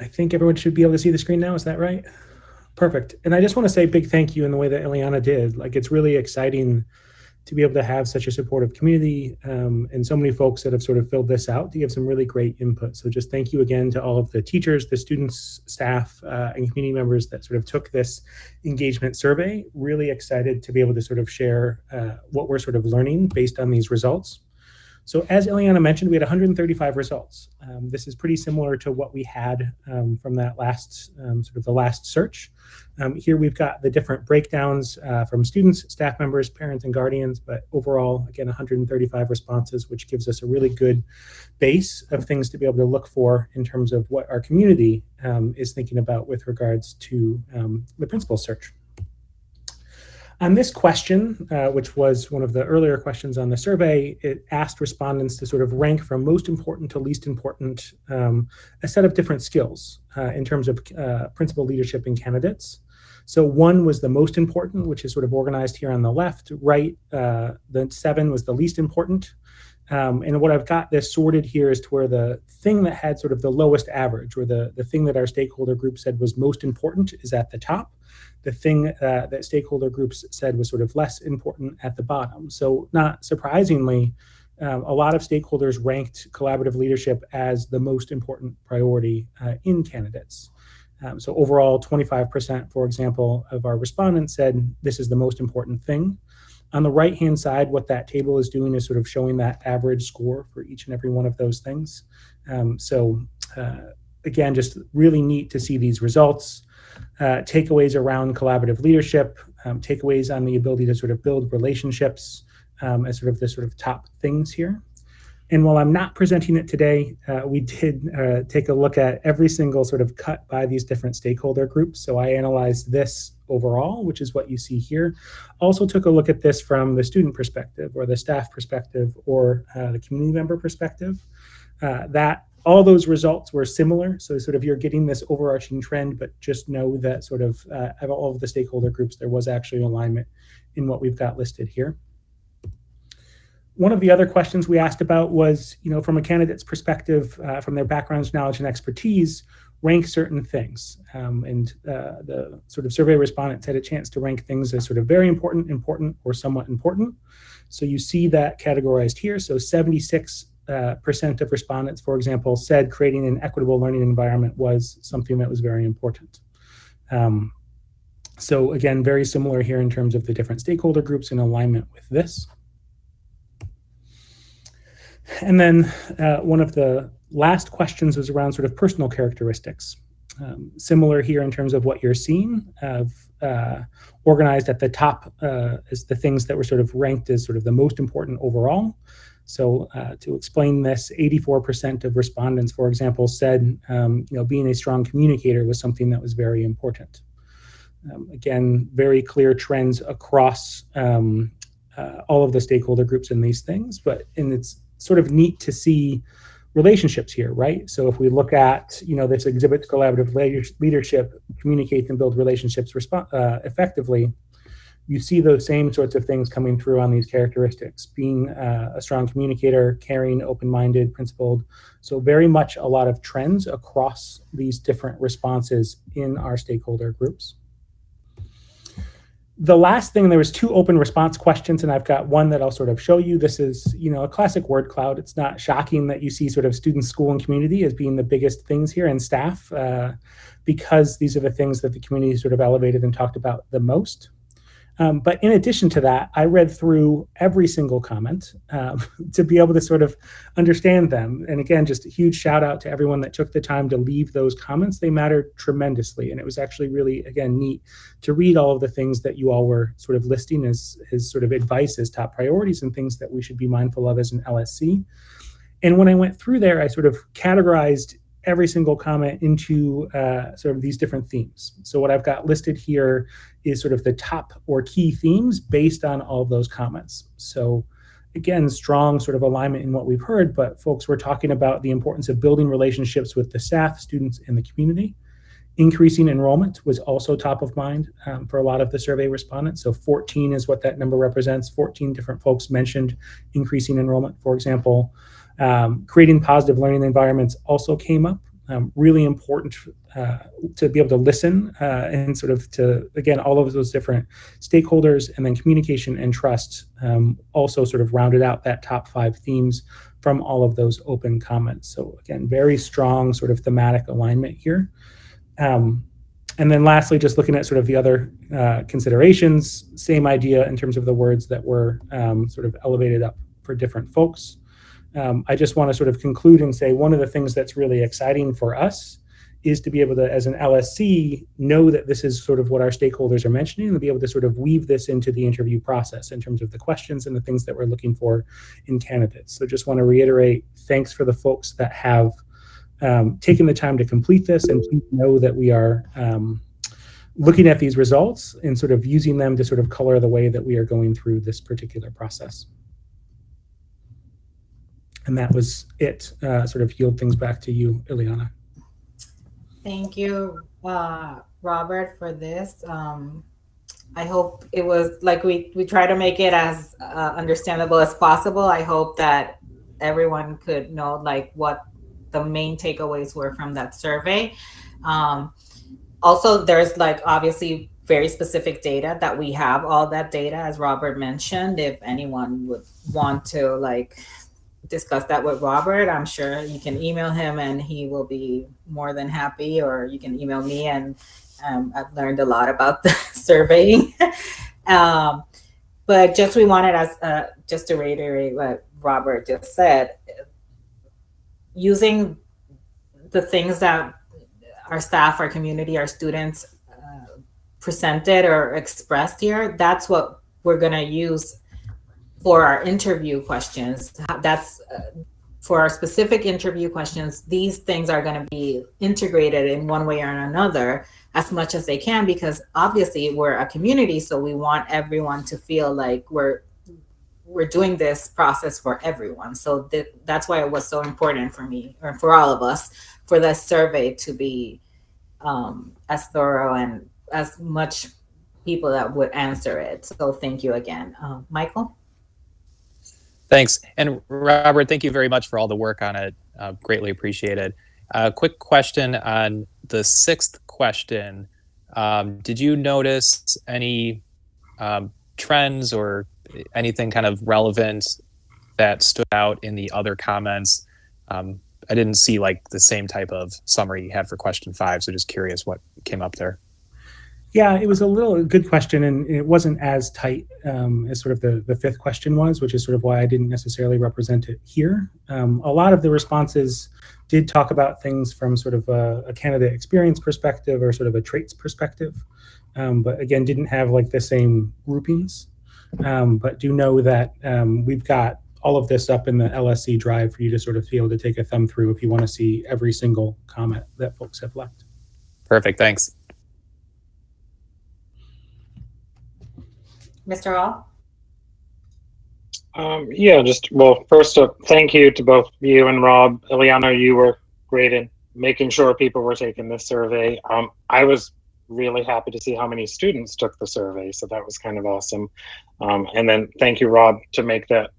I think everyone should be able to see the screen now. Is that right? Perfect. And I just want to say a big thank you in the way that Ileana did. Like, it's really exciting to be able to have such a supportive community and so many folks that have sort of filled this out to give some really great input. So just thank you again to all of the teachers, the students, staff, and community members that sort of took this engagement survey. Really excited to be able to sort of share what we're sort of learning based on these results. So as Ileana mentioned, we had 135 results. This is pretty similar to what we had from that last, sort of the last search. Here we've got the different breakdowns from students, staff members, parents, and guardians, but overall, again, 135 responses, which gives us a really good base of things to be able to look for in terms of what our community is thinking about with regards to the principal search. On this question, which was one of the earlier questions on the survey, it asked respondents to sort of rank from most important to least important a set of different skills in terms of principal leadership in candidates. So 1 was the most important, which is sort of organized here on the left. Right, the 7 was the least important. And what I've got this sorted here is to where the thing that had sort of the lowest average, or the thing that our stakeholder group said was most important, is at the top. The thing that stakeholder groups said was sort of less important at the bottom. So not surprisingly, a lot of stakeholders ranked collaborative leadership as the most important priority in candidates. So overall, 25%, for example, of our respondents said this is the most important thing. On the right-hand side, what that table is doing is sort of showing that average score for each and every one of those things. Again, just really neat to see these results. Takeaways around collaborative leadership, takeaways on the ability to sort of build relationships as sort of the sort of top things here. And while I'm not presenting it today, we did take a look at every single sort of cut by these different stakeholder groups. So I analyzed this overall, which is what you see here. Also took a look at this from the student perspective, or the staff perspective, or the community member perspective. That all those results were similar. So sort of you're getting this overarching trend, but just know that sort of all of the stakeholder groups, there was actually alignment in what we've got listed here. One of the other questions we asked about was, from a candidate's perspective, from their backgrounds, knowledge, and expertise, rank certain things. The sort of survey respondents had a chance to rank things as sort of very important, important, or somewhat important. So you see that categorized here. So 76% of respondents, for example, said creating an equitable learning environment was something that was very important. So again, very similar here in terms of the different stakeholder groups in alignment with this. And then one of the last questions was around sort of personal characteristics. Similar here in terms of what you're seeing, organized at the top is the things that were sort of ranked as sort of the most important overall. So to explain this, 84% of respondents, for example, said being a strong communicator was something that was very important. Again, very clear trends across all of the stakeholder groups in these things, and it's sort of neat to see relationships here, right? So if we look at, this exhibit to collaborative leadership, communicate and build relationships effectively, you see those same sorts of things coming through on these characteristics, being a strong communicator, caring, open-minded, principled. So very much a lot of trends across these different responses in our stakeholder groups. The last thing, there was 2 open response questions, and I've got one that I'll sort of show you. This is, a classic word cloud. It's not shocking that you see sort of students, school, and community as being the biggest things here, and staff, because these are the things that the community sort of elevated and talked about the most. But in addition to that, I read through every single comment to be able to sort of understand them. And again, just a huge shout out to everyone that took the time to leave those comments. They mattered tremendously. And it was actually really, again, neat to read all of the things that you all were sort of listing as sort of advice, as top priorities, and things that we should be mindful of as an LSC. And when I went through there, I sort of categorized every single comment into sort of these different themes. So what I've got listed here is sort of the top or key themes based on all of those comments. So again, strong sort of alignment in what we've heard, but folks were talking about the importance of building relationships with the staff, students, and the community. Increasing enrollment was also top of mind for a lot of the survey respondents. So 14 is what that number represents. 14 different folks mentioned increasing enrollment, for example. Creating positive learning environments also came up. Really important to be able to listen and sort of to, again, all of those different stakeholders, and then communication and trust also sort of rounded out that top 5 themes from all of those open comments. So again, very strong sort of thematic alignment here. And then lastly, just looking at sort of the other considerations, same idea in terms of the words that were sort of elevated up for different folks. I just want to sort of conclude and say one of the things that's really exciting for us is to be able to, as an LSC, know that this is sort of what our stakeholders are mentioning and be able to sort of weave this into the interview process in terms of the questions and the things that we're looking for in candidates. So just want to reiterate, thanks for the folks that have taken the time to complete this, and please know that we are looking at these results and sort of using them to sort of color the way that we are going through this particular process. And that was it. Sort of yield things back to you, Ileana. Thank you, Robert, for this. I hope it was like we try to make it as understandable as possible. I hope that everyone could know like what the main takeaways were from that survey. Also, there's like obviously very specific data that we have, all that data, as Robert mentioned. If anyone would want to like discuss that with Robert, I'm sure you can email him and he will be more than happy, or you can email me, and I've learned a lot about the surveying. But just we wanted us just to reiterate what Robert just said, using the things that our staff, our community, our students presented or expressed here, that's what we're going to use for our interview questions. That's for our specific interview questions. These things are going to be integrated in one way or another as much as they can, because obviously we're a community, so we want everyone to feel like we're doing this process for everyone. So that's why it was so important for me, or for all of us, for the survey to be as thorough and as much people that would answer it. So thank you again. Michael? Thanks. And Robert, thank you very much for all the work on it. Greatly appreciated. Quick question on the 6th question. Did you notice any trends or anything kind of relevant that stood out in the other comments? I didn't see like the same type of summary you had for question 5, so just curious what came up there. Yeah, it was a good question, and it wasn't as tight as sort of the 5th question was, which is sort of why I didn't necessarily represent it here. A lot of the responses did talk about things from sort of a candidate experience perspective or sort of a traits perspective, but again, didn't have like the same groupings. But do know that we've got all of this up in the LSC drive for you to sort of be able to take a thumb through if you want to see every single comment that folks have left. Perfect, thanks. Mr. Hall? Yeah, first up, thank you to both you and Rob. Ileana, you were great in making sure people were taking this survey. I was really happy to see how many students took the survey, so that was kind of awesome. And then thank you, Rob, to make the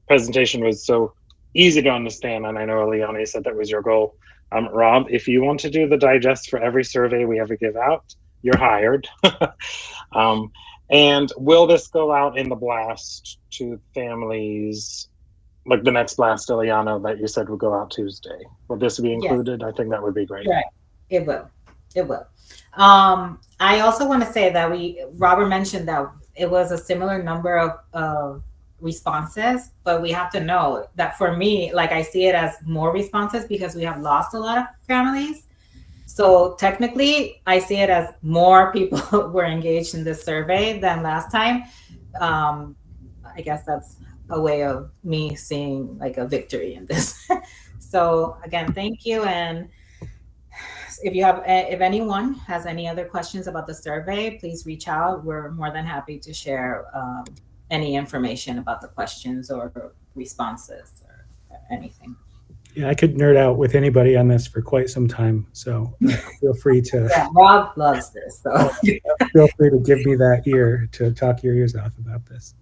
presentation was so easy to understand, and I know Ileana said that was your goal. Rob, if you want to do the digest for every survey we ever give out, you're hired. And will this go out in the blast to families, like the next blast, Ileana, that you said would go out Tuesday? Will this be included? Yes. I think that would be great. Right, it will. It will. I also want to say that Robert mentioned that it was a similar number of responses, but we have to know that for me, like I see it as more responses because we have lost a lot of families. So technically, I see it as more people were engaged in this survey than last time. I guess that's a way of me seeing like a victory in this. So again, thank you. And if anyone has any other questions about the survey, please reach out. We're more than happy to share any information about the questions or responses or anything. Yeah, I could nerd out with anybody on this for quite some time, so feel free to. Yeah, Rob loves this, so feel free to give me that ear to talk your ears off about this.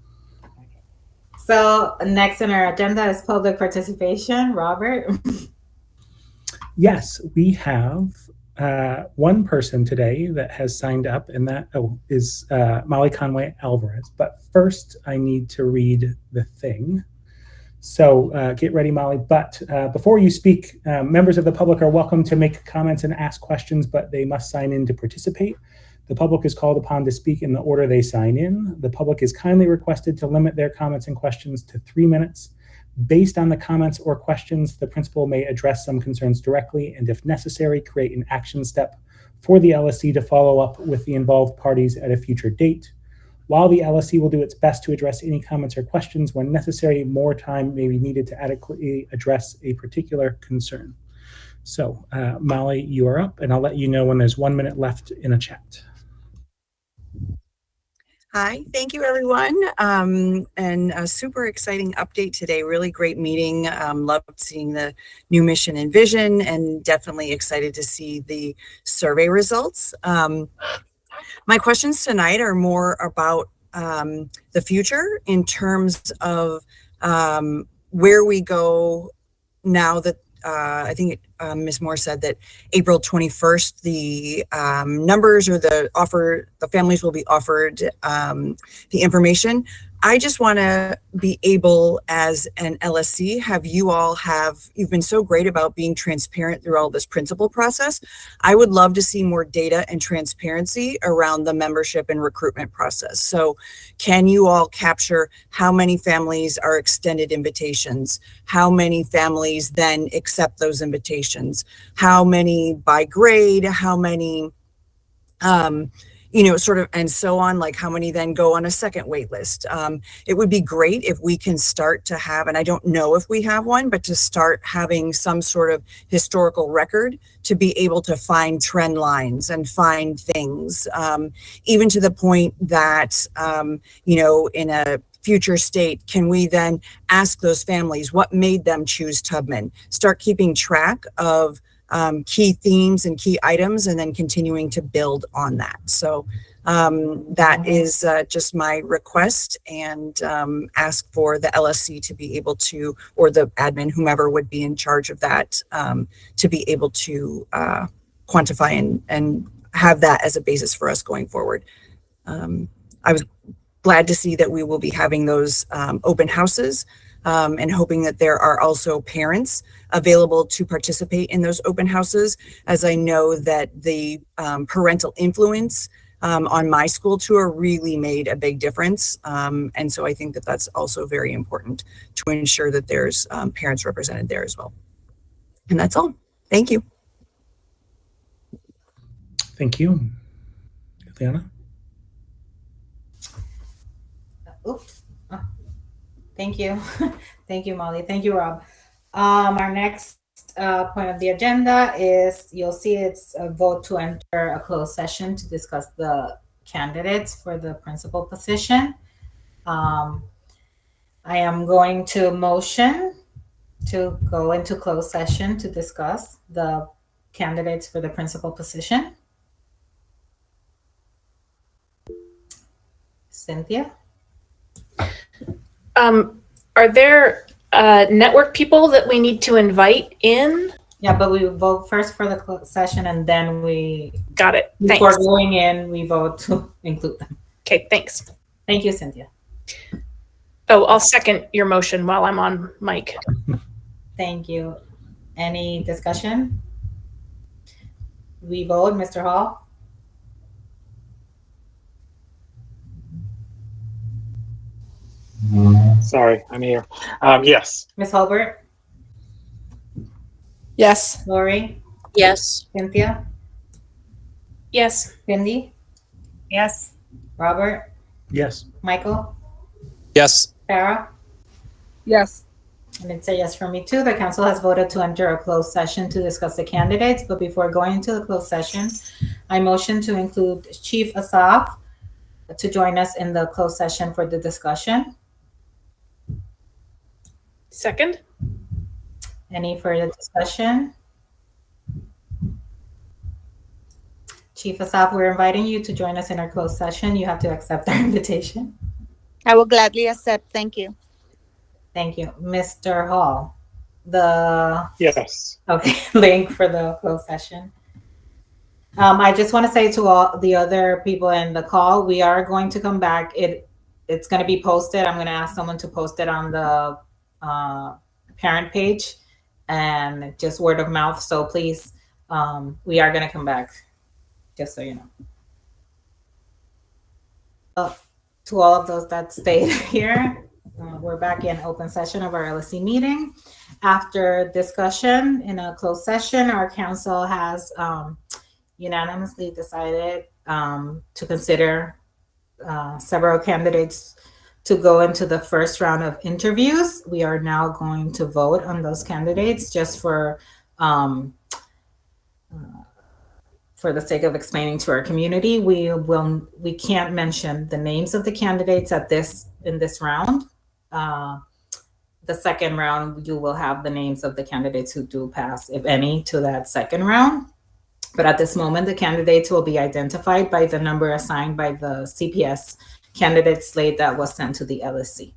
So next on our agenda is public participation. Robert. Yes, we have one person today that has signed up, and that is Molly Conway Alvarez. But first, I need to read the thing. So get ready, Molly. But before you speak, members of the public are welcome to make comments and ask questions, but they must sign in to participate. The public is called upon to speak in the order they sign in. The public is kindly requested to limit their comments and questions to 3 minutes. Based on the comments or questions, the principal may address some concerns directly and, if necessary, create an action step for the LSC to follow up with the involved parties at a future date. While the LSC will do its best to address any comments or questions when necessary, more time may be needed to adequately address a particular concern. So, Molly, you are up, and I'll let you know when there's 1 minute left in a chat. Hi, thank you everyone. And a super exciting update today. Really great meeting. Loved seeing the new mission and vision, and definitely excited to see the survey results. My questions tonight are more about the future in terms of where we go now that I think Ms. Moore said that April 21st, the numbers or the families will be offered the information. I just want to be able, as an LSC, you've been so great about being transparent through all this principal process. I would love to see more data and transparency around the membership and recruitment process. So can you all capture how many families are extended invitations? How many families then accept those invitations? How many by grade? How many sort of, and so on, like how many then go on a second wait list. It would be great if we can start to have, and I don't know if we have one, but to start having some sort of historical record to be able to find trend lines and find things, even to the point that, in a future state, can we then ask those families what made them choose Tubman? Start keeping track of key themes and key items, and then continuing to build on that. So that is just my request, and ask for the LSC to be able to, or the admin, whomever would be in charge of that, to be able to quantify and have that as a basis for us going forward. I was glad to see that we will be having those open houses, and hoping that there are also parents available to participate in those open houses, as I know that the parental influence on my school tour really made a big difference. And so I think that that's also very important to ensure that there's parents represented there as well. And that's all. Thank you. Thank you. Liana? Oops. Oh, thank you. Thank you, Molly. Thank you, Rob. Our next point of the agenda is, you'll see it's a vote to enter a closed session to discuss the candidates for the principal position. I am going to motion to go into closed session to discuss the candidates for the principal position. Cynthia? Are there network people that we need to invite in? Yeah, but we vote first for the session, and then we... Got it. Before Thanks. going in, we vote to include them. Okay, thanks. Thank you, Cynthia. Oh, I'll second your motion while I'm on mic. Thank you. Any discussion? We vote, Mr. Hall? Sorry, I'm here. Yes. Ms. Hulbert? Yes. Lori? Yes. Cynthia? Yes. Cindy? Yes. Robert? Yes. Michael? Yes. Sarah? Yes. And it's a yes for me too. The council has voted to enter a closed session to discuss the candidates, but before going into the closed session, I motion to include Chief Asaf to join us in the closed session for the discussion. Second. Any further discussion? Chief Asaf, we're inviting you to join us in our closed session. You have to accept our invitation. I will gladly accept. Thank you. Thank you. Mr. Hall, Yes. Okay, link for the closed session. I just want to say to all the other people in the call, we are going to come back. It's going to be posted. I'm going to ask someone to post it on the parent page, and just word of mouth. So please, we are going to come back, just so you know. To all of those that stayed here, We're back in open session of our LSC meeting. After discussion in a closed session, our council has unanimously decided to consider several candidates to go into the first round of interviews. We are now going to vote on those candidates just for the sake of explaining to our community. We can't mention the names of the candidates in this round. The second round, you will have the names of the candidates who do pass, if any, to that second round. But at this moment, the candidates will be identified by the number assigned by the CPS candidate slate that was sent to the LSC.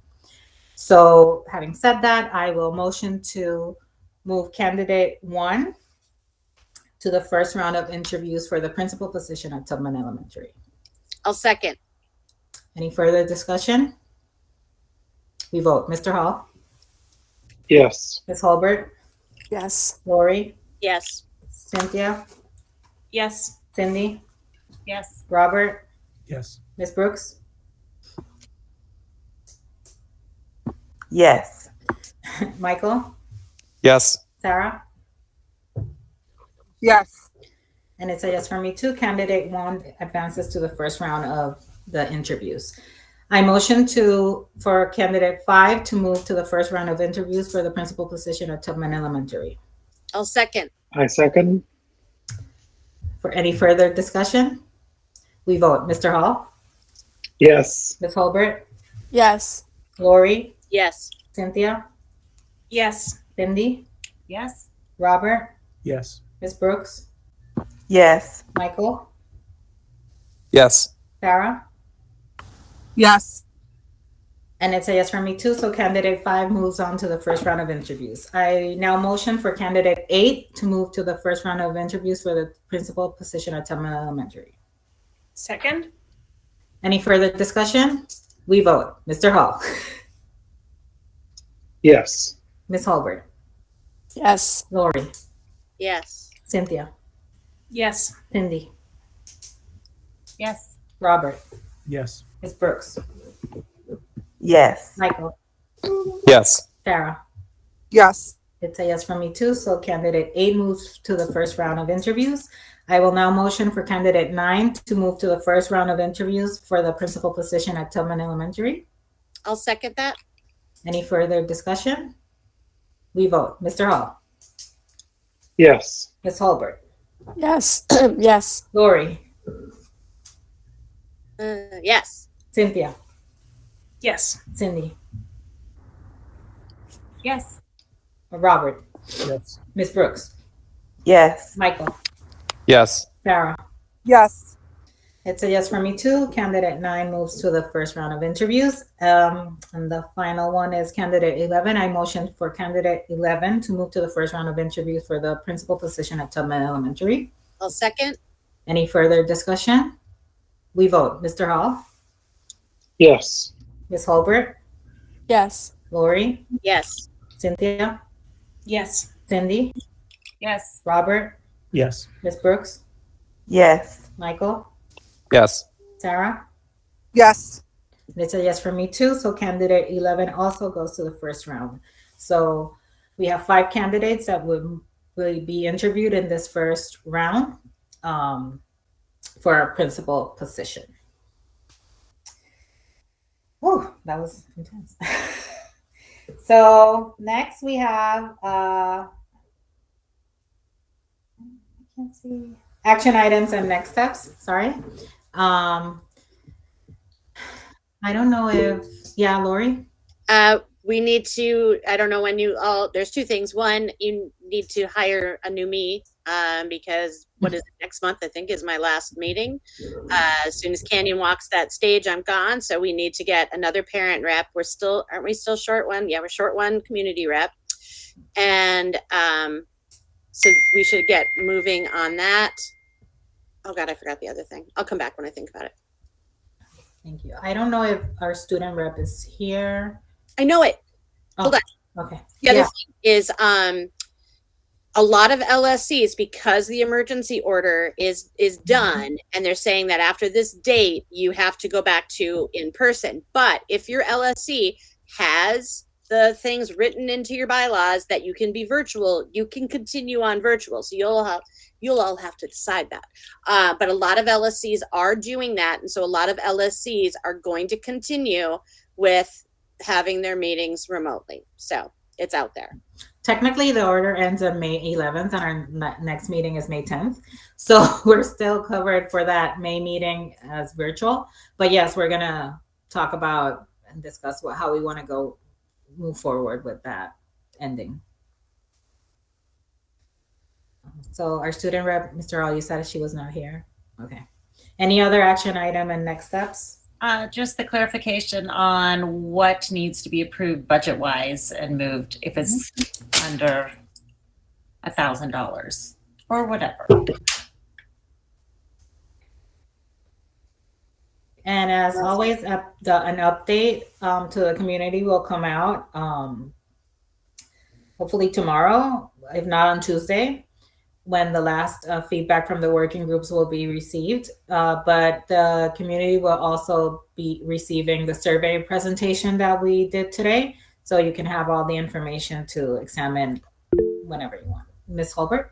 So having said that, I will motion to move candidate 1 to the first round of interviews for the principal position at Tubman Elementary. I'll second. Any further discussion? We vote. Mr. Hall? Yes. Ms. Holbert? Yes. Lori? Yes. Cynthia? Yes. Cindy? Yes. Robert? Yes. Ms. Brooks? Yes. Michael? Yes. Sarah? Yes. And it's a yes for me too. Candidate 1 advances to the first round of the interviews. I motion for candidate 5 to move to the first round of interviews for the principal position at Tubman Elementary. I'll second. I second. For any further discussion, we vote. Mr. Hall? Yes. Ms. Holbert? Yes. Lori? Yes. Cynthia? Yes. Cindy? Yes. Robert? Yes. Ms. Brooks? Yes. Michael? Yes. Sarah? Yes. And it's a yes for me too. So candidate 5 moves on to the first round of interviews. I now motion for candidate 8 to move to the first round of interviews for the principal position at Tubman Elementary. Second. Any further discussion? We vote. Mr. Hall? Yes. Ms. Holbert? Yes. Lori? Yes. Cynthia? Yes. Cindy? Yes. Robert? Yes. Ms. Brooks? Yes. Michael? Yes. Sarah? Yes. It's a yes from me too. So candidate 8 moves to the first round of interviews. I will now motion for candidate 9 to move to the first round of interviews for the principal position at Tubman Elementary. I'll second that. Any further discussion? We vote. Mr. Hall? Yes. Ms. Holbert? Yes. Yes. Lori? Yes. Cynthia? Yes. Cindy? Yes. Robert? Yes. Ms. Brooks? Yes. Michael? Yes. Sarah? Yes. It's a yes for me too. Candidate 9 moves to the first round of interviews. And the final one is candidate 11. I motion for candidate 11 to move to the first round of interviews for the principal position at Tubman Elementary. I'll second. Any further discussion? We vote. Mr. Hall? Yes. Ms. Holbert? Yes. Lori? Yes. Cynthia? Yes. Cindy? Yes. Robert? Yes. Ms. Brooks? Yes. Michael? Yes. Sarah? Yes. It's a yes for me too. So candidate 11 also goes to the first round. So we have 5 candidates that will be interviewed in this first round for our principal position. Oh, that was intense. So next we have I can't see action items and next steps. Sorry. I don't know if Lori. We need to, I don't know when you all, there's 2 things. One, you need to hire a new me because what is it, next month, I think, is my last meeting. As soon as Canyon walks that stage, I'm gone. So we need to get another parent rep. Aren't we still short one? Yeah, we're short one community rep. And so we should get moving on that. Oh God, I forgot the other thing. I'll come back when I think about it. Thank you. I don't know if our student rep is here. I know it. Oh, Hold on. Okay. The other thing is a lot of LSCs, because the emergency order is done, and they're saying that after this date, you have to go back to in person. But if your LSC has the things written into your bylaws that you can be virtual, you can continue on virtual. So you'll all have to decide that. But a lot of LSCs are doing that. And so a lot of LSCs are going to continue with having their meetings remotely. So it's out there. Technically, the order ends on May 11th, and our next meeting is May 10th. So we're still covered for that May meeting as virtual. But yes, we're going to talk about and discuss how we want to move forward with that ending. So our student rep, Mr. All, you said she was not here. Okay. Any other action item and next steps? Just the clarification on what needs to be approved budget-wise and moved if it's under $1,000 or whatever. And as always, an update to the community will come out hopefully tomorrow, if not on Tuesday, when the last feedback from the working groups will be received. But the community will also be receiving the survey presentation that we did today. So you can have all the information to examine whenever you want. Ms. Holbert?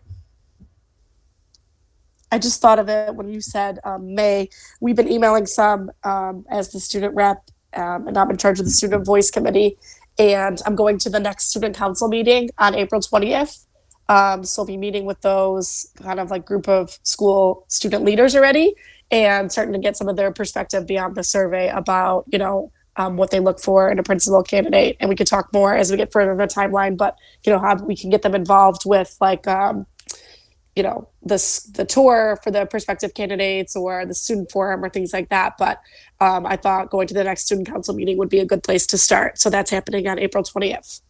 I just thought of it when you said May. We've been emailing some as the student rep, and I'm in charge of the student voice committee. And I'm going to the next student council meeting on April 20th. So I'll be meeting with those kind of like group of school student leaders already and starting to get some of their perspective beyond the survey about, what they look for in a principal candidate. And we could talk more as we get further in the timeline, but, how we can get them involved with like, the tour for the prospective candidates or the student forum or things like that. But I thought going to the next student council meeting would be a good place to start. So that's happening on April 20th.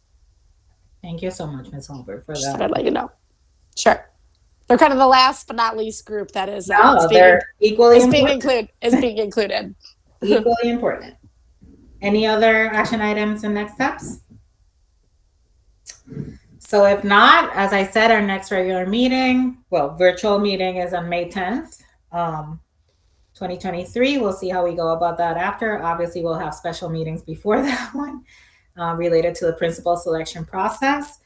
Thank you so much, Ms. Holbert, for Just that. thought I'd let you know. Sure. They're kind of the last but not least group that is they're equally being important. included. Equally important. Any other action items and next steps? So if not, as I said, our next regular meeting, virtual meeting is on May 10th, 2023. We'll see how we go about that after. Obviously, we'll have special meetings before that one. Related to the principal selection process.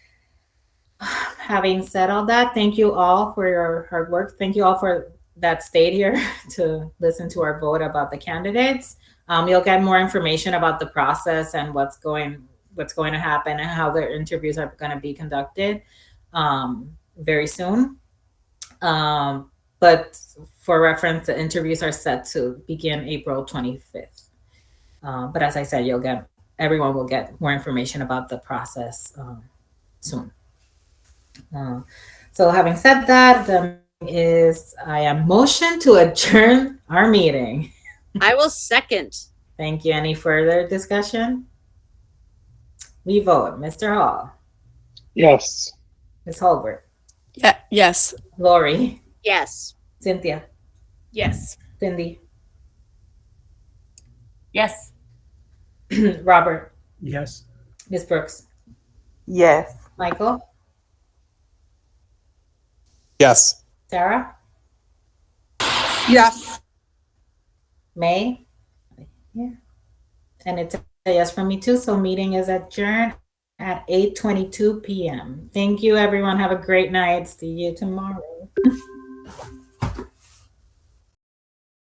Having said all that, thank you all for your hard work. Thank you all for that stayed here to listen to our vote about the candidates. You'll get more information about the process and what's going to happen and how the interviews are going to be conducted very soon. But for reference, the interviews are set to begin April 25th. But as I said, everyone will get more information about the process soon. So having said that, I am motion to adjourn our meeting. I will second. Thank you. Any further discussion? We vote. Mr. Hall. Yes. Ms. Holbert. Yeah. Yes. Lori. Yes. Cynthia. Yes. Cindy. Yes. Robert. Yes. Ms. Brooks. Yes. Michael. Yes. Sarah. Yes. May. Yeah. And it's a yes from me too. So meeting is adjourned at 8:22 p.m. Thank you, everyone. Have a great night. See you tomorrow.